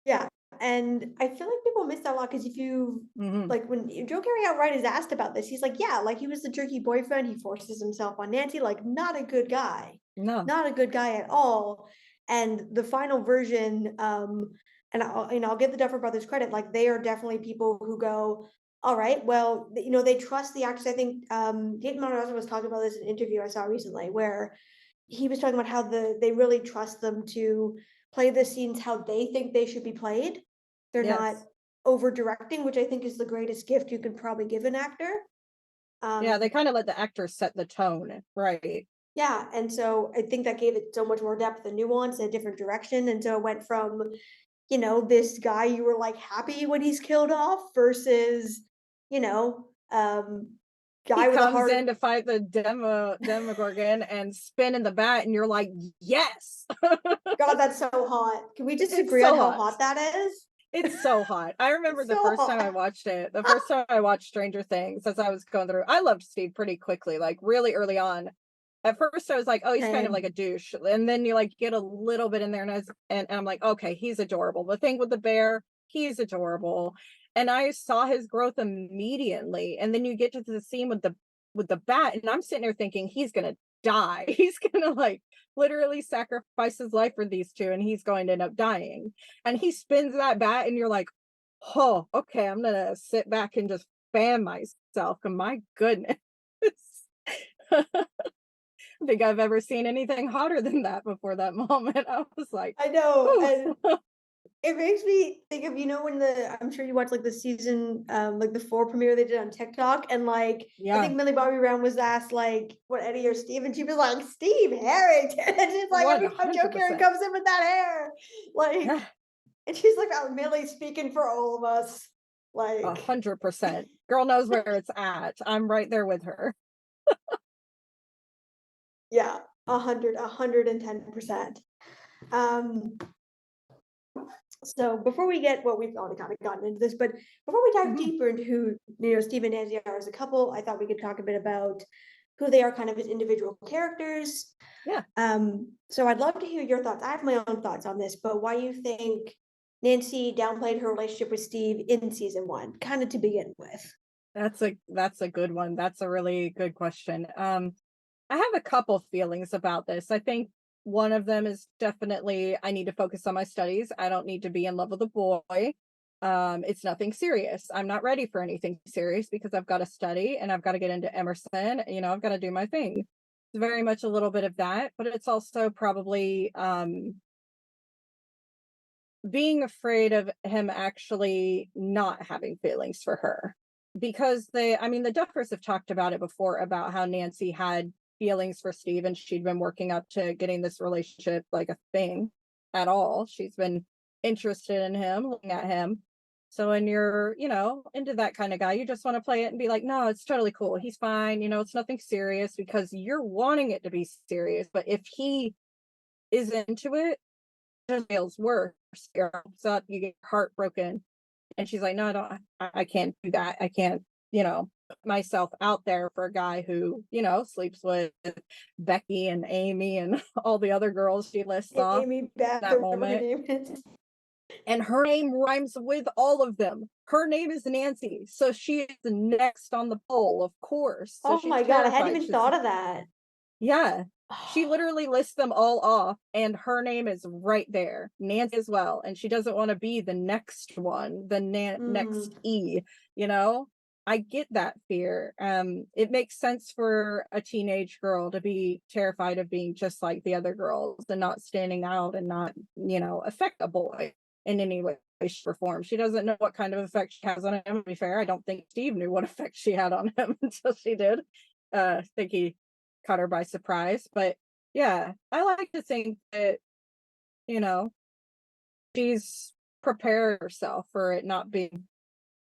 Speaker 2: Yeah, and I feel like people miss that a lot because if you
Speaker 5: Mhm.
Speaker 2: like when Joe Carey outright is asked about this, he's like, yeah, like he was the jerky boyfriend, he forces himself on Nancy, like not a good guy,
Speaker 5: No.
Speaker 2: not a good guy at all. And the final version, and I'll give the Duffer Brothers credit, like they are definitely people who go, all right, well, they trust the actors. I think Gaten Monroe was talking about this in an interview I saw recently where he was talking about how they really trust them to play the scenes how they think they should be played. They're not
Speaker 5: Yes.
Speaker 2: over directing, which I think is the greatest gift you could probably give an actor.
Speaker 5: Yeah, they kind of let the actors set the tone, right?
Speaker 2: Yeah, and so I think that gave it so much more depth and nuance and a different direction. And so it went from, this guy you were like happy when he's killed off versus, you know,
Speaker 5: He
Speaker 2: guy with a
Speaker 5: comes
Speaker 2: heart.
Speaker 5: in to fight the Demogorgon and spin in the bat, and you're like, yes.
Speaker 2: God, that's so hot. Can we just
Speaker 5: It's
Speaker 2: agree
Speaker 5: so
Speaker 2: on how
Speaker 5: hot.
Speaker 2: hot that is?
Speaker 5: It's so hot. I remember
Speaker 2: It's
Speaker 5: the
Speaker 2: so
Speaker 5: first time I
Speaker 2: hot.
Speaker 5: watched it, the first time I watched Stranger Things, as I was going through, I loved Steve pretty quickly, like really early on. At first I was like, oh, he's kind of like
Speaker 2: Same.
Speaker 5: a douche. And then you like get a little bit in there and I'm like, okay, he's adorable. The thing with the bear, he's adorable. And I saw his growth immediately. And then you get to the scene with the bat, and I'm sitting there thinking he's gonna die. He's gonna like literally sacrifice his life for these two, and he's going to end up dying. And he spins that bat, and you're like, oh, okay, I'm gonna sit back and just fan myself. And my goodness. I don't think I've ever seen anything hotter than that before that moment. I was like,
Speaker 2: I know,
Speaker 5: "Ooh."
Speaker 2: and it makes me think of, when I'm sure you watched like the season, like the 4 premiere they did on TikTok, and like I
Speaker 5: Yeah,
Speaker 2: think Millie Bobby Brown was asked like what Eddie or Steve, and she was like Steve Harrington, and she's like every time Joe Carey
Speaker 5: 100%.
Speaker 2: comes in with that hair, like,
Speaker 5: Yeah,
Speaker 2: and she's like, oh, Millie speaking for all of us, like,
Speaker 5: 100%. Girl knows where it's at. I'm right there with her.
Speaker 2: yeah, 110%. Um, So before we get, well, we've already kind of gotten into this, but before we dive
Speaker 5: Mhm.
Speaker 2: deeper into who, Steve and Nancy are as a couple, I thought we could talk a bit about who they are kind of as individual characters.
Speaker 5: Yeah.
Speaker 2: So I'd love to hear your thoughts. I have my own thoughts on this, but why you think Nancy downplayed her relationship with Steve in season 1, kind of to begin with.
Speaker 5: That's a good one. That's a really good question. I have a couple feelings about this. I think one of them is definitely I need to focus on my studies. I don't need to be in love with a boy. It's nothing serious. I'm not ready for anything serious because I've got to study and I've got to get into Emerson. I've got to do my thing. It's very much a little bit of that, but it's also probably being afraid of him actually not having feelings for her. Because the Duffers have talked about it before about how Nancy had feelings for Steve and she'd been working up to getting this relationship like a thing at all. She's been interested in him, looking at him. So when you're, into that kind of guy, you just want to play it and be like, no, it's totally cool. He's fine. It's nothing serious because you're wanting it to be serious. But if he is into it, it feels worse. So you get heartbroken. And she's like, no, I can't do that. I can't, put myself out there for a guy who, sleeps with Becky and Amy and all the other girls she lists off
Speaker 2: Amy Beth,
Speaker 5: that
Speaker 2: or whatever her
Speaker 5: moment.
Speaker 2: name is.
Speaker 5: And her name rhymes with all of them. Her name is Nancy. So she is next on the poll, of course. So
Speaker 2: Oh
Speaker 5: she's
Speaker 2: my God, I hadn't
Speaker 5: terrified.
Speaker 2: even thought of that.
Speaker 5: Yeah. She literally lists them all off, and her name is right there, Nancy as well. And she doesn't want to be the next one, the next E. I get that fear. It makes sense for a teenage girl to be terrified of being just like the other girls and not standing out and not, affect a boy in any way, shape, or form. She doesn't know what kind of effect she has on him. To be fair, I don't think Steve knew what effect she had on him until she did. I think he caught her by surprise. But yeah, I like to think that, she's prepared herself for it not being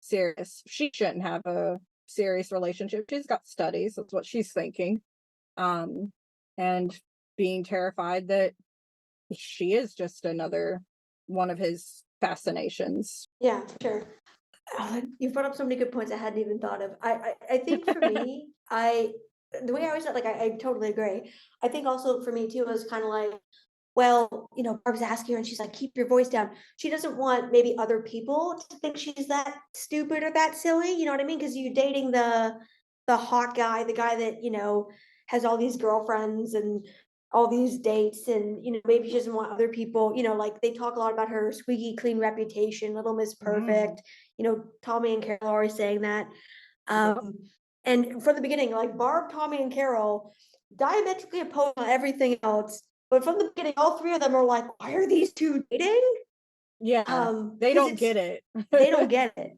Speaker 5: serious. She shouldn't have a serious relationship. She's got studies. That's what she's thinking. And being terrified that she is just another one of his fascinations.
Speaker 2: Yeah, sure. You've brought up so many good points I hadn't even thought of. I think for me, the way I was like, I totally agree. I think also for me too, it was kind of like, well, Barb's asking her and she's like, keep your voice down. She doesn't want maybe other people to think she's that stupid or that silly. You know what I mean? Because you're dating the hot guy, the guy that, has all these girlfriends and all these dates, and maybe she doesn't want other people, like they talk a lot about her squeaky clean reputation, Little Miss Perfect. Tommy and Carol are always saying that.
Speaker 5: Yep.
Speaker 2: And from the beginning, like Barb, Tommy, and Carol diametrically opposed on everything else. But from the beginning, all three of them are like, why are these two dating?
Speaker 5: Yeah, they
Speaker 2: 'Cause
Speaker 5: don't get it.
Speaker 2: they don't get it.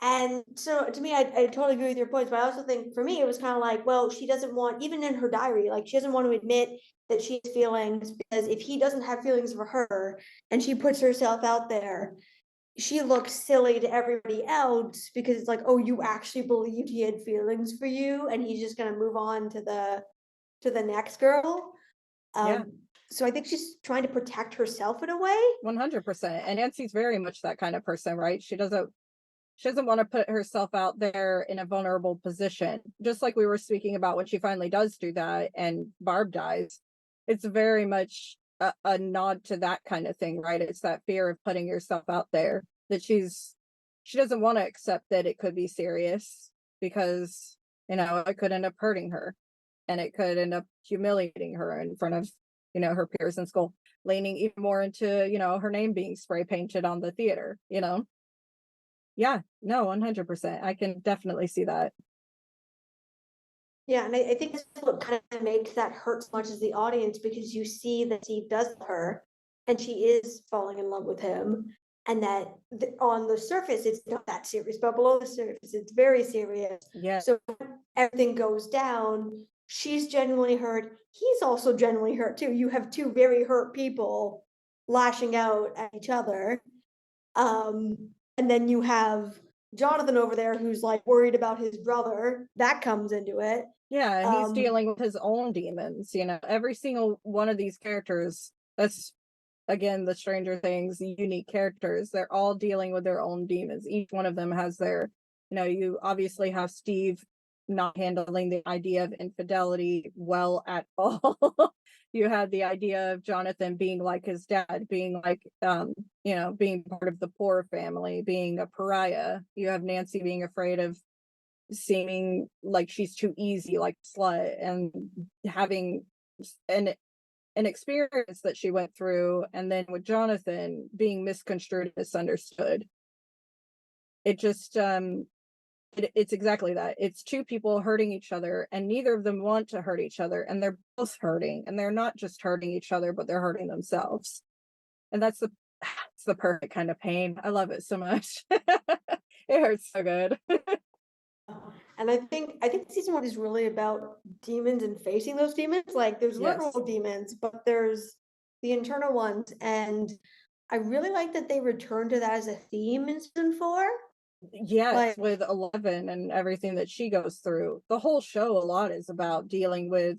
Speaker 2: And so to me, I totally agree with your points, but I also think for me, it was kind of like, well, she doesn't want, even in her diary, like she doesn't want to admit that she has feelings, because if he doesn't have feelings for her and she puts herself out there, she looks silly to everybody else, because it's like, oh, you actually believed he had feelings for you, and he's just gonna move on to the next girl.
Speaker 5: Yeah.
Speaker 2: So I think she's trying to protect herself in a way.
Speaker 5: 100%. And Nancy's very much that kind of person, right? She doesn't want to put herself out there in a vulnerable position. Just like we were speaking about when she finally does do that and Barb dies. It's very much a nod to that kind of thing, right? It's that fear of putting yourself out there, that she doesn't want to accept that it could be serious, because it could end up hurting her, and it could end up humiliating her in front of her peers in school, leaning even more into her name being spray painted on the theater. Yeah, no, 100%. I can definitely see that.
Speaker 2: Yeah, and I think this is what kind of makes that hurt so much as the audience, because you see that Steve does love her and she is falling in love with him, and that on the surface it's not that serious, but below the surface it's very serious.
Speaker 5: Yeah,
Speaker 2: So when everything goes down, she's genuinely hurt. He's also genuinely hurt too. You have two very hurt people lashing out at each other. And then you have Jonathan over there who's like worried about his brother. That comes into it.
Speaker 5: yeah, and he's
Speaker 2: Um,
Speaker 5: dealing with his own demons. Every single one of these characters, that's again the Stranger Things unique characters, they're all dealing with their own demons. Each one of them has their, you obviously have Steve not handling the idea of infidelity well at all. You had the idea of Jonathan being like his dad, being like being part of the poor family, being a pariah. You have Nancy being afraid of seeming like she's too easy, like slut, and having an experience that she went through, and then with Jonathan being misconstrued and misunderstood. It just it's exactly that. It's two people hurting each other, and neither of them want to hurt each other, and they're both hurting, and they're not just hurting each other, but they're hurting themselves. And that's it's the perfect kind of pain. I love it so much. It hurts so good.
Speaker 2: and I think season one is really about demons and facing those demons. Like there's
Speaker 5: Yes.
Speaker 2: literal demons, but there's the internal ones. And I really like that they returned to that as a theme in season 4.
Speaker 5: Yes,
Speaker 2: Like,
Speaker 5: with 11 and everything that she goes through. The whole show a lot is about dealing with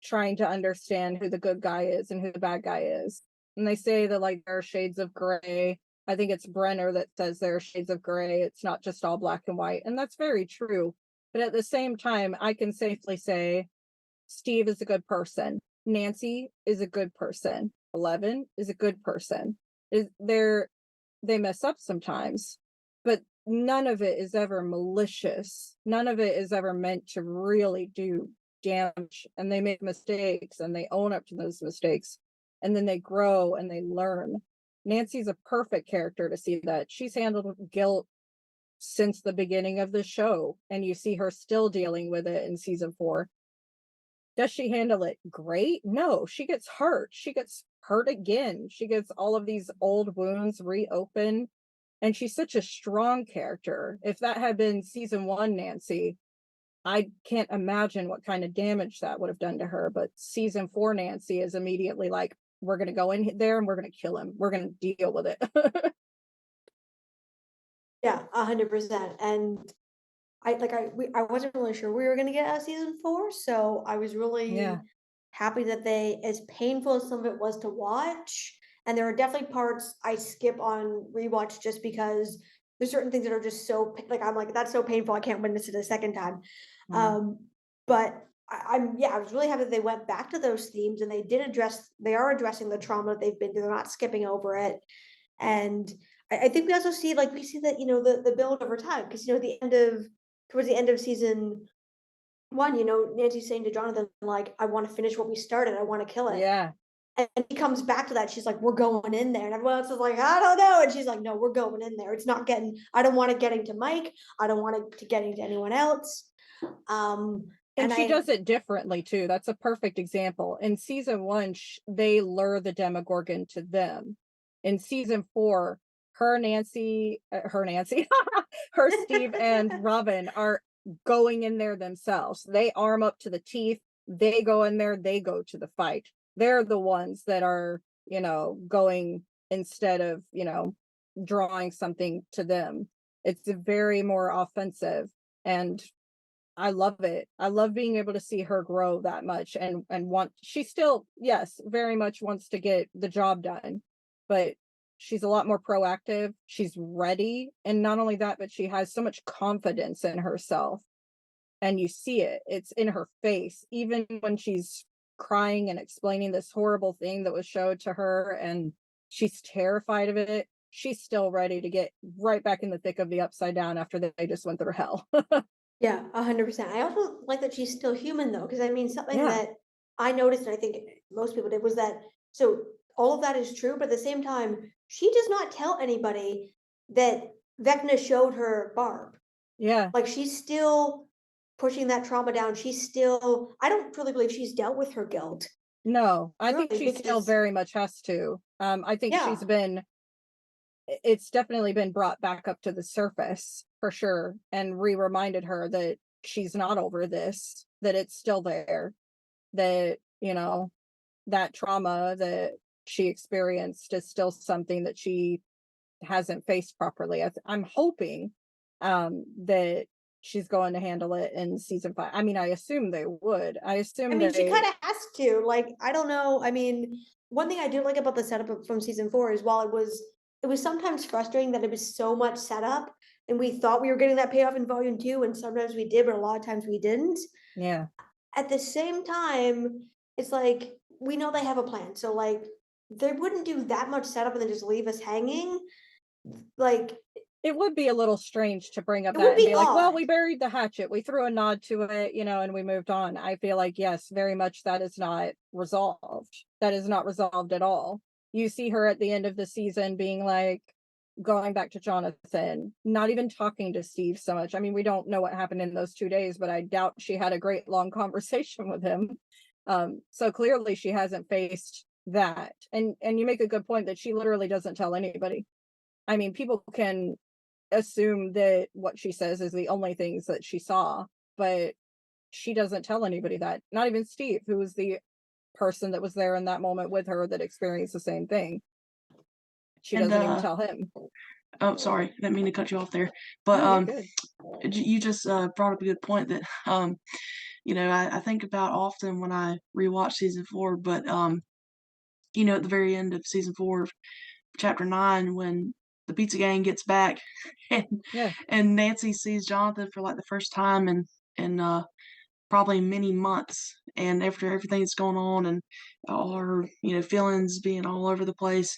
Speaker 5: trying to understand who the good guy is and who the bad guy is. And they say that like there are shades of gray. I think it's Brenner that says there are shades of gray. It's not just all black and white. And that's very true. But at the same time, I can safely say Steve is a good person. Nancy is a good person. 11 is a good person. They mess up sometimes, but none of it is ever malicious. None of it is ever meant to really do damage. And they make mistakes and they own up to those mistakes. And then they grow and they learn. Nancy's a perfect character to see that. She's handled guilt since the beginning of the show, and you see her still dealing with it in season 4. Does she handle it great? No, she gets hurt. She gets hurt again. She gets all of these old wounds reopened. And she's such a strong character. If that had been season 1 Nancy, I can't imagine what kind of damage that would have done to her. But season 4 Nancy is immediately like, we're going to go in there and we're going to kill him. We're going to deal with it.
Speaker 2: yeah, 100%. And I wasn't really sure we were gonna get a season 4, so I was really
Speaker 5: Yeah.
Speaker 2: happy that they, as painful as some of it was to watch, And there are definitely parts I skip on rewatch just because there's certain things that are just so like I'm like, that's so painful. I can't witness it a second time.
Speaker 5: Mm.
Speaker 2: But I was really happy that they went back to those themes and they are addressing the trauma that they've been through. They're not skipping over it. And I think we also see we see that, the build over time. Because towards the end of season one, Nancy's saying to Jonathan, like, I want to finish what we started, I want to kill it.
Speaker 5: Yeah.
Speaker 2: And he comes back to that. She's like, we're going in there. And everyone else is like, I don't know. And she's like, no, we're going in there. I don't want it getting to Mike. I don't want it to getting to anyone else.
Speaker 5: And she does it differently too. That's a perfect example. In season 1, they lure the Demogorgon to them. In season 4, her Steve and Robin are going in there themselves. They arm up to the teeth. They go in there. They go to the fight. They're the ones that are, going instead of, drawing something to them. It's very more offensive, and I love it. I love being able to see her grow that much and she still, yes, very much wants to get the job done, but she's a lot more proactive. She's ready. And not only that, but she has so much confidence in herself. And you see it. It's in her face, even when she's crying and explaining this horrible thing that was showed to her and she's terrified of it. She's still ready to get right back in the thick of the upside down after they just went through hell.
Speaker 2: Yeah, 100%. I also like that she's still human though, because I mean, something
Speaker 5: Yeah.
Speaker 2: that I noticed, and I think most people did, was that so all of that is true, but at the same time, she does not tell anybody that Vecna showed her Barb.
Speaker 5: Yeah.
Speaker 2: Like she's still pushing that trauma down. I don't really believe she's dealt with her guilt.
Speaker 5: No, I think
Speaker 2: Really,
Speaker 5: she still
Speaker 2: because
Speaker 5: very much has to. I think
Speaker 2: yeah,
Speaker 5: it's definitely been brought back up to the surface for sure, and reminded her that she's not over this, that it's still there, that, that trauma that she experienced is still something that she hasn't faced properly. I'm hoping that she's going to handle it in season 5. I mean, I assume they would. I assume
Speaker 2: she kind of has to. Like, I don't know. I mean, one thing I do like about the setup from season 4 is while it was sometimes frustrating that it was so much setup, and we thought we were getting that payoff in volume 2, and sometimes we did, but a lot of times we didn't.
Speaker 5: Yeah.
Speaker 2: At the same time, it's like we know they have a plan, so like they wouldn't do that much setup and then just leave us hanging. Like
Speaker 5: It would be a little strange to bring up
Speaker 2: it
Speaker 5: that
Speaker 2: would
Speaker 5: and
Speaker 2: be
Speaker 5: be like, well, we
Speaker 2: odd.
Speaker 5: buried the hatchet. We threw a nod to it, and we moved on. I feel like, yes, very much that is not resolved. That is not resolved at all. You see her at the end of the season being like, going back to Jonathan, not even talking to Steve so much. I mean, we don't know what happened in those 2 days, but I doubt she had a great long conversation with him. So clearly she hasn't faced that. And you make a good point that she literally doesn't tell anybody. I mean, people can assume that what she says is the only things that she saw, but she doesn't tell anybody that. Not even Steve, who was the person that was there in that moment with her that experienced the same thing. She
Speaker 1: And
Speaker 5: doesn't even tell him.
Speaker 1: oh, sorry, didn't mean to cut you off there.
Speaker 5: No,
Speaker 1: But
Speaker 5: you're good.
Speaker 1: you just brought up a good point that I think about often when I rewatch season 4. But at the very end of season 4, chapter 9, when the pizza gang gets back and
Speaker 5: Yeah.
Speaker 1: and Nancy sees Jonathan for like the first time in probably many months, and after everything's going on and all her feelings being all over the place,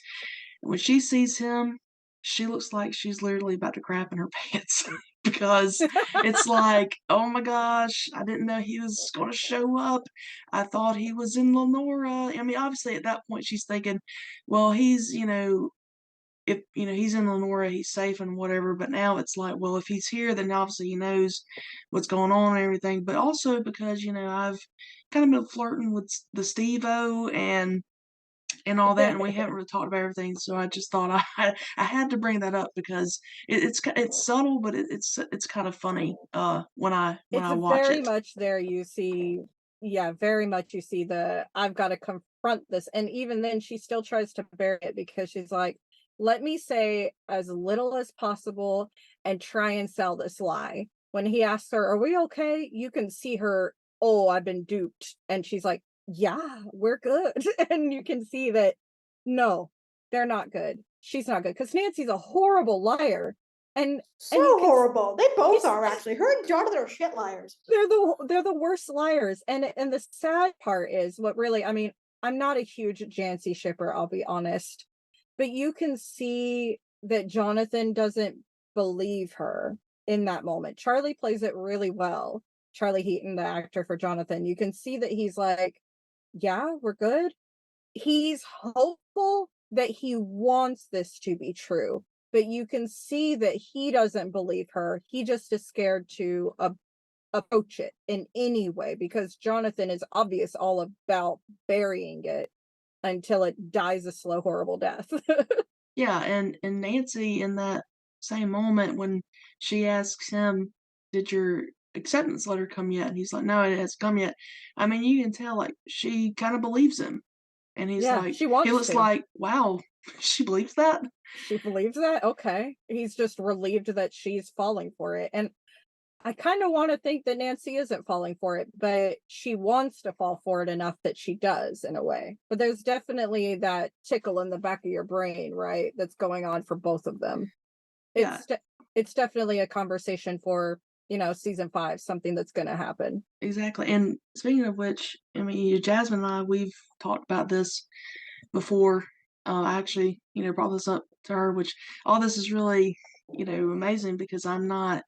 Speaker 1: when she sees him, she looks like she's literally about to crap in her pants because it's like, oh my gosh, I didn't know he was going to show up. I thought he was in Lenora. I mean, obviously at that point she's thinking, well, he's, if he's in Lenora, he's safe and whatever. But now it's like, well, if he's here, then obviously he knows what's going on and everything. But also because I've kind of been flirting with the Steve-O and all that, and we haven't really talked about everything. So I just thought I had to bring that up because it's subtle, but it's kind of funny when I
Speaker 5: It's
Speaker 1: watch
Speaker 5: very
Speaker 1: it.
Speaker 5: much there. You see, yeah, very much you see I've got to confront this. And even then, she still tries to bury it because she's like, let me say as little as possible and try and sell this lie. When he asks her, are we okay? You can see her, oh, I've been duped. And she's like, yeah, we're good. And you can see that, no, they're not good. She's not good because Nancy's a horrible liar. And
Speaker 2: So
Speaker 5: you can
Speaker 2: horrible. They both
Speaker 5: It's-
Speaker 2: are actually. Her and Jonathan are shit liars.
Speaker 5: they're the worst liars. And the sad part is what really, I mean, I'm not a huge Jancy shipper, I'll be honest. But you can see that Jonathan doesn't believe her in that moment. Charlie plays it really well. Charlie Heaton, the actor for Jonathan, you can see that he's like, yeah, we're good. He's hopeful that he wants this to be true, but you can see that he doesn't believe her. He just is scared to approach it in any way because Jonathan is obvious all about burying it until it dies a slow, horrible death.
Speaker 1: Yeah, and Nancy in that same moment when she asks him, "Did your acceptance letter come yet?" And he's like, "No, it hasn't come yet." I mean, you can tell like she kind of believes him, and he's
Speaker 5: Yeah,
Speaker 1: like,
Speaker 5: she
Speaker 1: he
Speaker 5: wants
Speaker 1: looks
Speaker 5: to.
Speaker 1: like, "Wow, she believes that."
Speaker 5: She believes that? Okay. He's just relieved that she's falling for it. And I kind of want to think that Nancy isn't falling for it, but she wants to fall for it enough that she does in a way. But there's definitely that tickle in the back of your brain, right? That's going on for both of them.
Speaker 1: Yeah.
Speaker 5: It's definitely a conversation for, season 5, something that's going to happen.
Speaker 1: Exactly. And speaking of which, I mean, Jasmine and I, we've talked about this before. I actually, brought this up to her, which all this is really, amazing because I'm not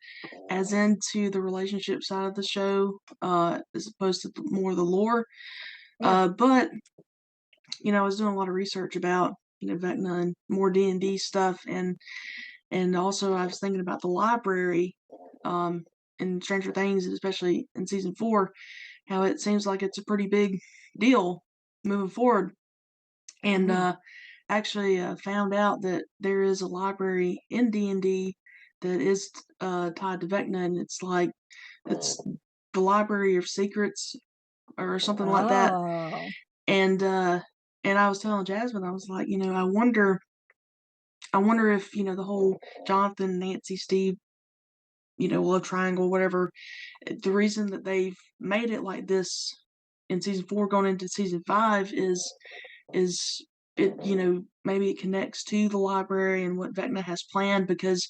Speaker 1: as into the relationship side of the show, as opposed to more the lore.
Speaker 5: Yeah.
Speaker 1: But, I was doing a lot of research about, Vecna and more D&D stuff. And also I was thinking about the library, in Stranger Things, especially in season 4, how it seems like it's a pretty big deal moving forward. And actually found out that there is a library in D&D that is tied to Vecna, and it's the Library of Secrets or something like that.
Speaker 5: Oh.
Speaker 1: And I was telling Jasmine, I was like, I wonder if the whole Jonathan, Nancy, Steve, love triangle, whatever, the reason that they've made it like this in season 4 going into season 5 is it, maybe it connects to the library and what Vecna has planned, because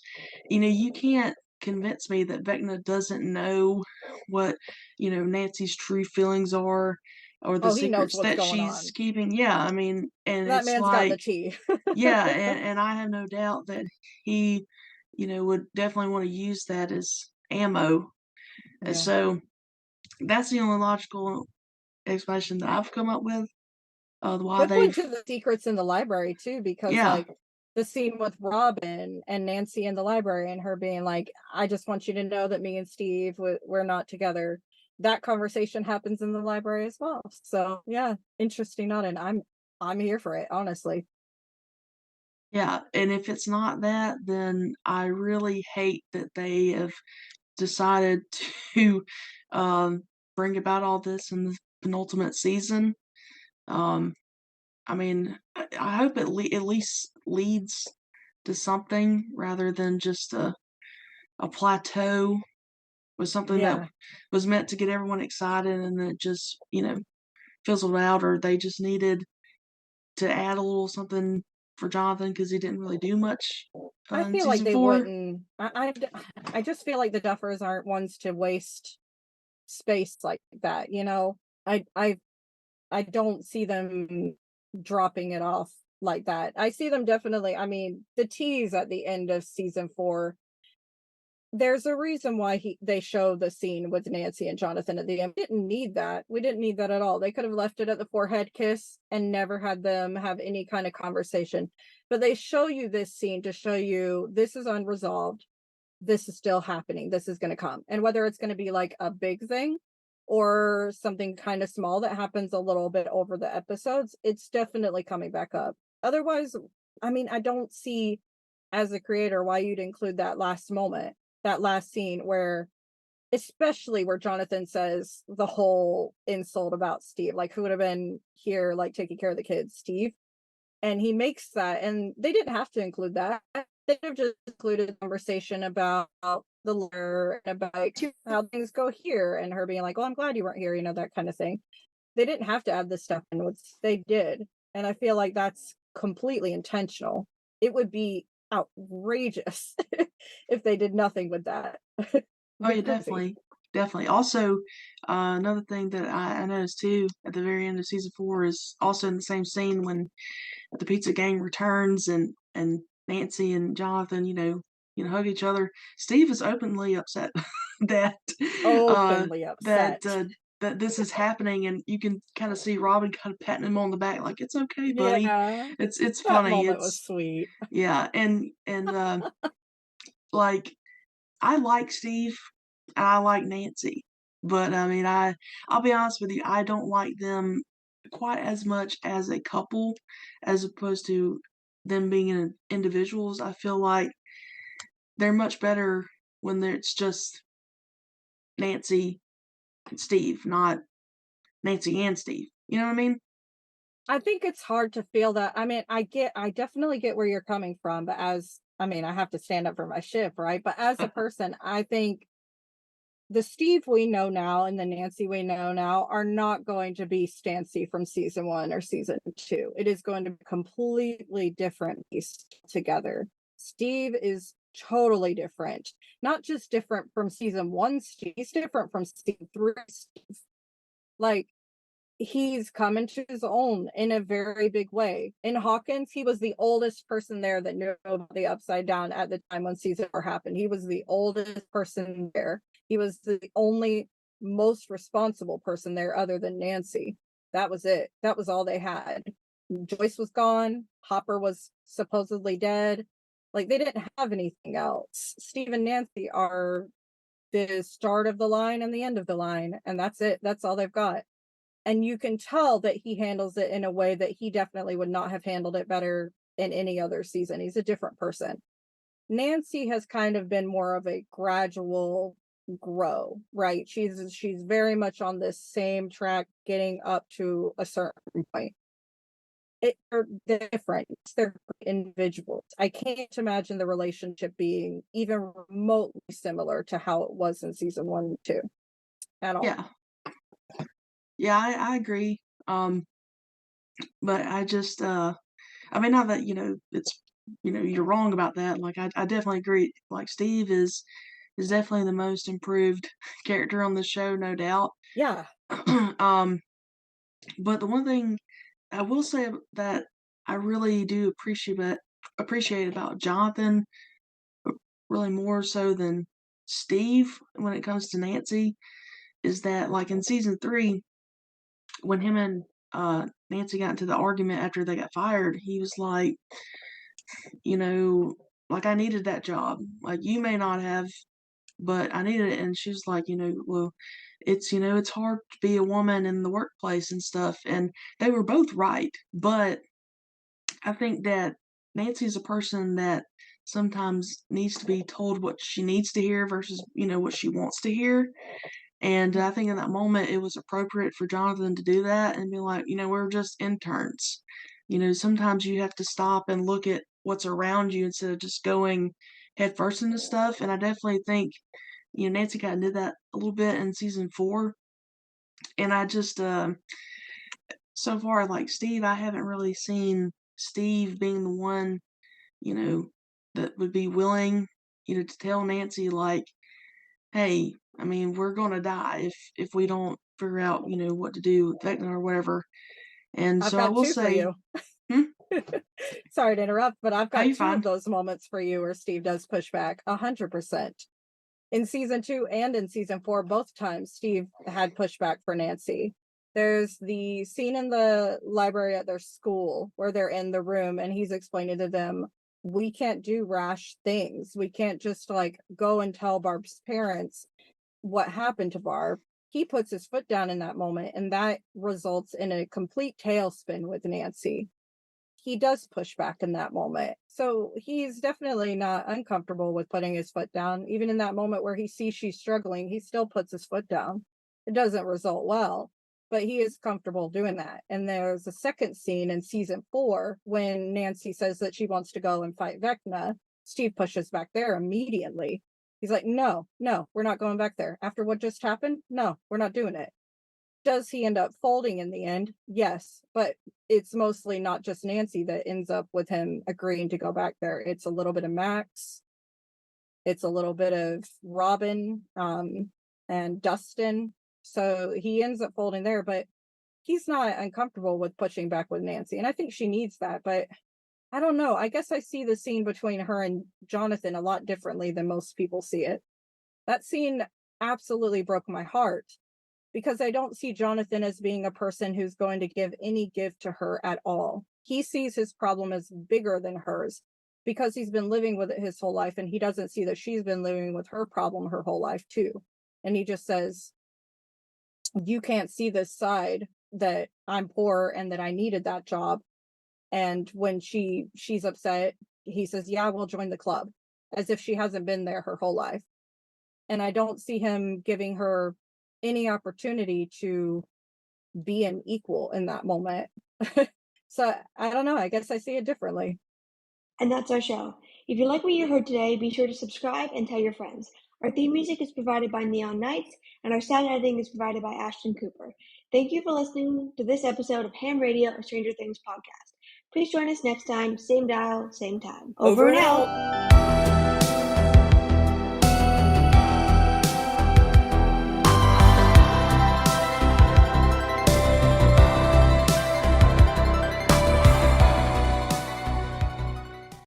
Speaker 1: you can't convince me that Vecna doesn't know what Nancy's true feelings are, or the
Speaker 5: He knows
Speaker 1: secrets
Speaker 5: what's
Speaker 1: that
Speaker 5: going
Speaker 1: she's
Speaker 5: on.
Speaker 1: keeping. Yeah, I mean, and
Speaker 5: That
Speaker 1: it's
Speaker 5: man's got the
Speaker 1: like,
Speaker 5: tea.
Speaker 1: yeah, and I have no doubt that he would definitely want to use that as ammo.
Speaker 5: Yeah.
Speaker 1: So that's the only logical explanation that I've come up with. Why
Speaker 5: Good point
Speaker 1: they've,
Speaker 5: to the secrets in the library too, because
Speaker 1: yeah,
Speaker 5: like the scene with Robin and Nancy in the library and her being like, I just want you to know that me and Steve, we're not together. That conversation happens in the library as well. So yeah, interesting. I'm here for it, honestly.
Speaker 1: yeah. And if it's not that, then I really hate that they have decided to bring about all this in the penultimate season. I mean, I hope it at least leads to something rather than just a plateau with something that
Speaker 5: Yeah.
Speaker 1: was meant to get everyone excited, and then it just, fizzled out, or they just needed to add a little something for Jonathan because he didn't really do much
Speaker 5: I
Speaker 1: in
Speaker 5: feel like
Speaker 1: season
Speaker 5: they
Speaker 1: 4.
Speaker 5: wouldn't. I just feel like the Duffers aren't ones to waste space like that. I I I don't see them dropping it off like that. I see them definitely. I mean, the tease at the end of season 4. There's a reason why they show the scene with Nancy and Jonathan at the end. We didn't need that. We didn't need that at all. They could have left it at the forehead kiss and never had them have any kind of conversation. But they show you this scene to show you this is unresolved. This is still happening. This is going to come. And whether it's going to be like a big thing or something kind of small that happens a little bit over the episodes, it's definitely coming back up. Otherwise, I mean, I don't see as a creator why you'd include that last moment, that last scene where, especially where Jonathan says the whole insult about Steve, like who would have been here, like taking care of the kids, Steve. And he makes that, and they didn't have to include that. They could have just included a conversation about the lawyer and about like, how things go here, and her being like, "Well, I'm glad you weren't here," that kind of thing. They didn't have to add this stuff in, which they did, and I feel like that's completely intentional. It would be outrageous if they did nothing with that.
Speaker 1: Oh
Speaker 5: Be
Speaker 1: yeah,
Speaker 5: crazy.
Speaker 1: definitely. Also, another thing that I noticed too at the very end of season 4 is also in the same scene when the pizza gang returns and Nancy and Jonathan, hug each other. Steve is openly upset that uh
Speaker 5: Openly
Speaker 1: that
Speaker 5: upset.
Speaker 1: that this is happening, and you can kind of see Robin kind of patting him on the back like it's okay, buddy.
Speaker 5: Yeah,
Speaker 1: It's
Speaker 5: that
Speaker 1: funny.
Speaker 5: moment was
Speaker 1: It's
Speaker 5: sweet.
Speaker 1: yeah, and like I like Steve and I like Nancy, but I mean I'll be honest with you, I don't like them quite as much as a couple as opposed to them being individuals. I feel like they're much better when it's just Nancy and Steve, not Nancy and Steve. You know what I mean?
Speaker 5: I think it's hard to feel that. I mean, I definitely get where you're coming from, but I mean, I have to stand up for my ship, right? But as a person, I think the Steve we know now and the Nancy we know now are not going to be Stancy from season 1 or season 2. It is going to be completely different piece together. Steve is totally different. Not just different from season 1 Steve, he's different from season 3 Steve. Like, he's come into his own in a very big way. In Hawkins, he was the oldest person there that knew about the Upside Down at the time when season 4 happened. He was the oldest person there. He was the only most responsible person there other than Nancy. That was it. That was all they had. Joyce was gone. Hopper was supposedly dead. Like, they didn't have anything else. Steve and Nancy are the start of the line and the end of the line, and that's it. That's all they've got. And you can tell that he handles it in a way that he definitely would not have handled it better in any other season. He's a different person. Nancy has kind of been more of a gradual grow, right? She's very much on this same track, getting up to a certain point. They're different. They're individuals. I can't imagine the relationship being even remotely similar to how it was in season 1 and 2 at all.
Speaker 1: Yeah. Yeah, I agree. But I just I mean not that, it's you're wrong about that. Like I definitely agree. Like Steve is definitely the most improved character on the show, no doubt.
Speaker 5: Yeah.
Speaker 1: um but the one thing I will say that I really do appreciate about Jonathan, really more so than Steve when it comes to Nancy, is that like in season 3 when him and Nancy got into the argument after they got fired, he was like, you know, like I needed that job. Like you may not have, but I needed it. And she was like, well, it's hard to be a woman in the workplace and stuff. And they were both right. But I think that Nancy's a person that sometimes needs to be told what she needs to hear versus, what she wants to hear. And I think in that moment, it was appropriate for Jonathan to do that and be like, we're just interns. Sometimes you have to stop and look at what's around you instead of just going head first into stuff. And I definitely think, Nancy kind of did that a little bit in season 4. And I just, so far, like Steve, I haven't really seen Steve being the one, you know, that would be willing, to tell Nancy, like, hey, I mean, we're gonna die if we don't figure out, what to do with Vecna or whatever. And
Speaker 5: I've
Speaker 1: so I
Speaker 5: got
Speaker 1: will
Speaker 5: 2 for
Speaker 1: say,
Speaker 5: you.
Speaker 1: hmm,
Speaker 5: Sorry to interrupt, but I've
Speaker 1: how
Speaker 5: got
Speaker 1: you
Speaker 5: 2 of
Speaker 1: find?
Speaker 5: those moments for you where Steve does push back 100%. In season 2 and in season 4, both times Steve had pushback for Nancy. There's the scene in the library at their school where they're in the room and he's explaining to them, we can't do rash things. We can't just like go and tell Barb's parents what happened to Barb. He puts his foot down in that moment, and that results in a complete tailspin with Nancy. He does push back in that moment. So he's definitely not uncomfortable with putting his foot down. Even in that moment where he sees she's struggling, he still puts his foot down. It doesn't result well, but he is comfortable doing that. And there's a second scene in season 4 when Nancy says that she wants to go and fight Vecna. Steve pushes back there immediately. He's like, no, we're not going back there. After what just happened, no, we're not doing it. Does he end up folding in the end? Yes, but it's mostly not just Nancy that ends up with him agreeing to go back there. It's a little bit of Max. It's a little bit of Robin, and Dustin. So he ends up folding there, but he's not uncomfortable with pushing back with Nancy. And I think she needs that, but I don't know. I guess I see the scene between her and Jonathan a lot differently than most people see it. That scene absolutely broke my heart because I don't see Jonathan as being a person who's going to give any gift to her at all. He sees his problem as bigger than hers because he's been living with it his whole life, and he doesn't see that she's been living with her problem her whole life too. And he just says, you can't see this side that I'm poor and that I needed that job. And when she's upset, he says, yeah, we'll join the club, as if she hasn't been there her whole life. And I don't see him giving her any opportunity to be an equal in that moment. So I don't know. I guess I see it differently.
Speaker 2: And that's our show. If you like what you heard today, be sure to subscribe and tell your friends. Our theme music is provided by Neon Nights, and our sound editing is provided by Ashton Cooper. Thank you for listening to this episode of Ham Radio, a Stranger Things podcast. Please join us next time, same dial, same time. Over and out.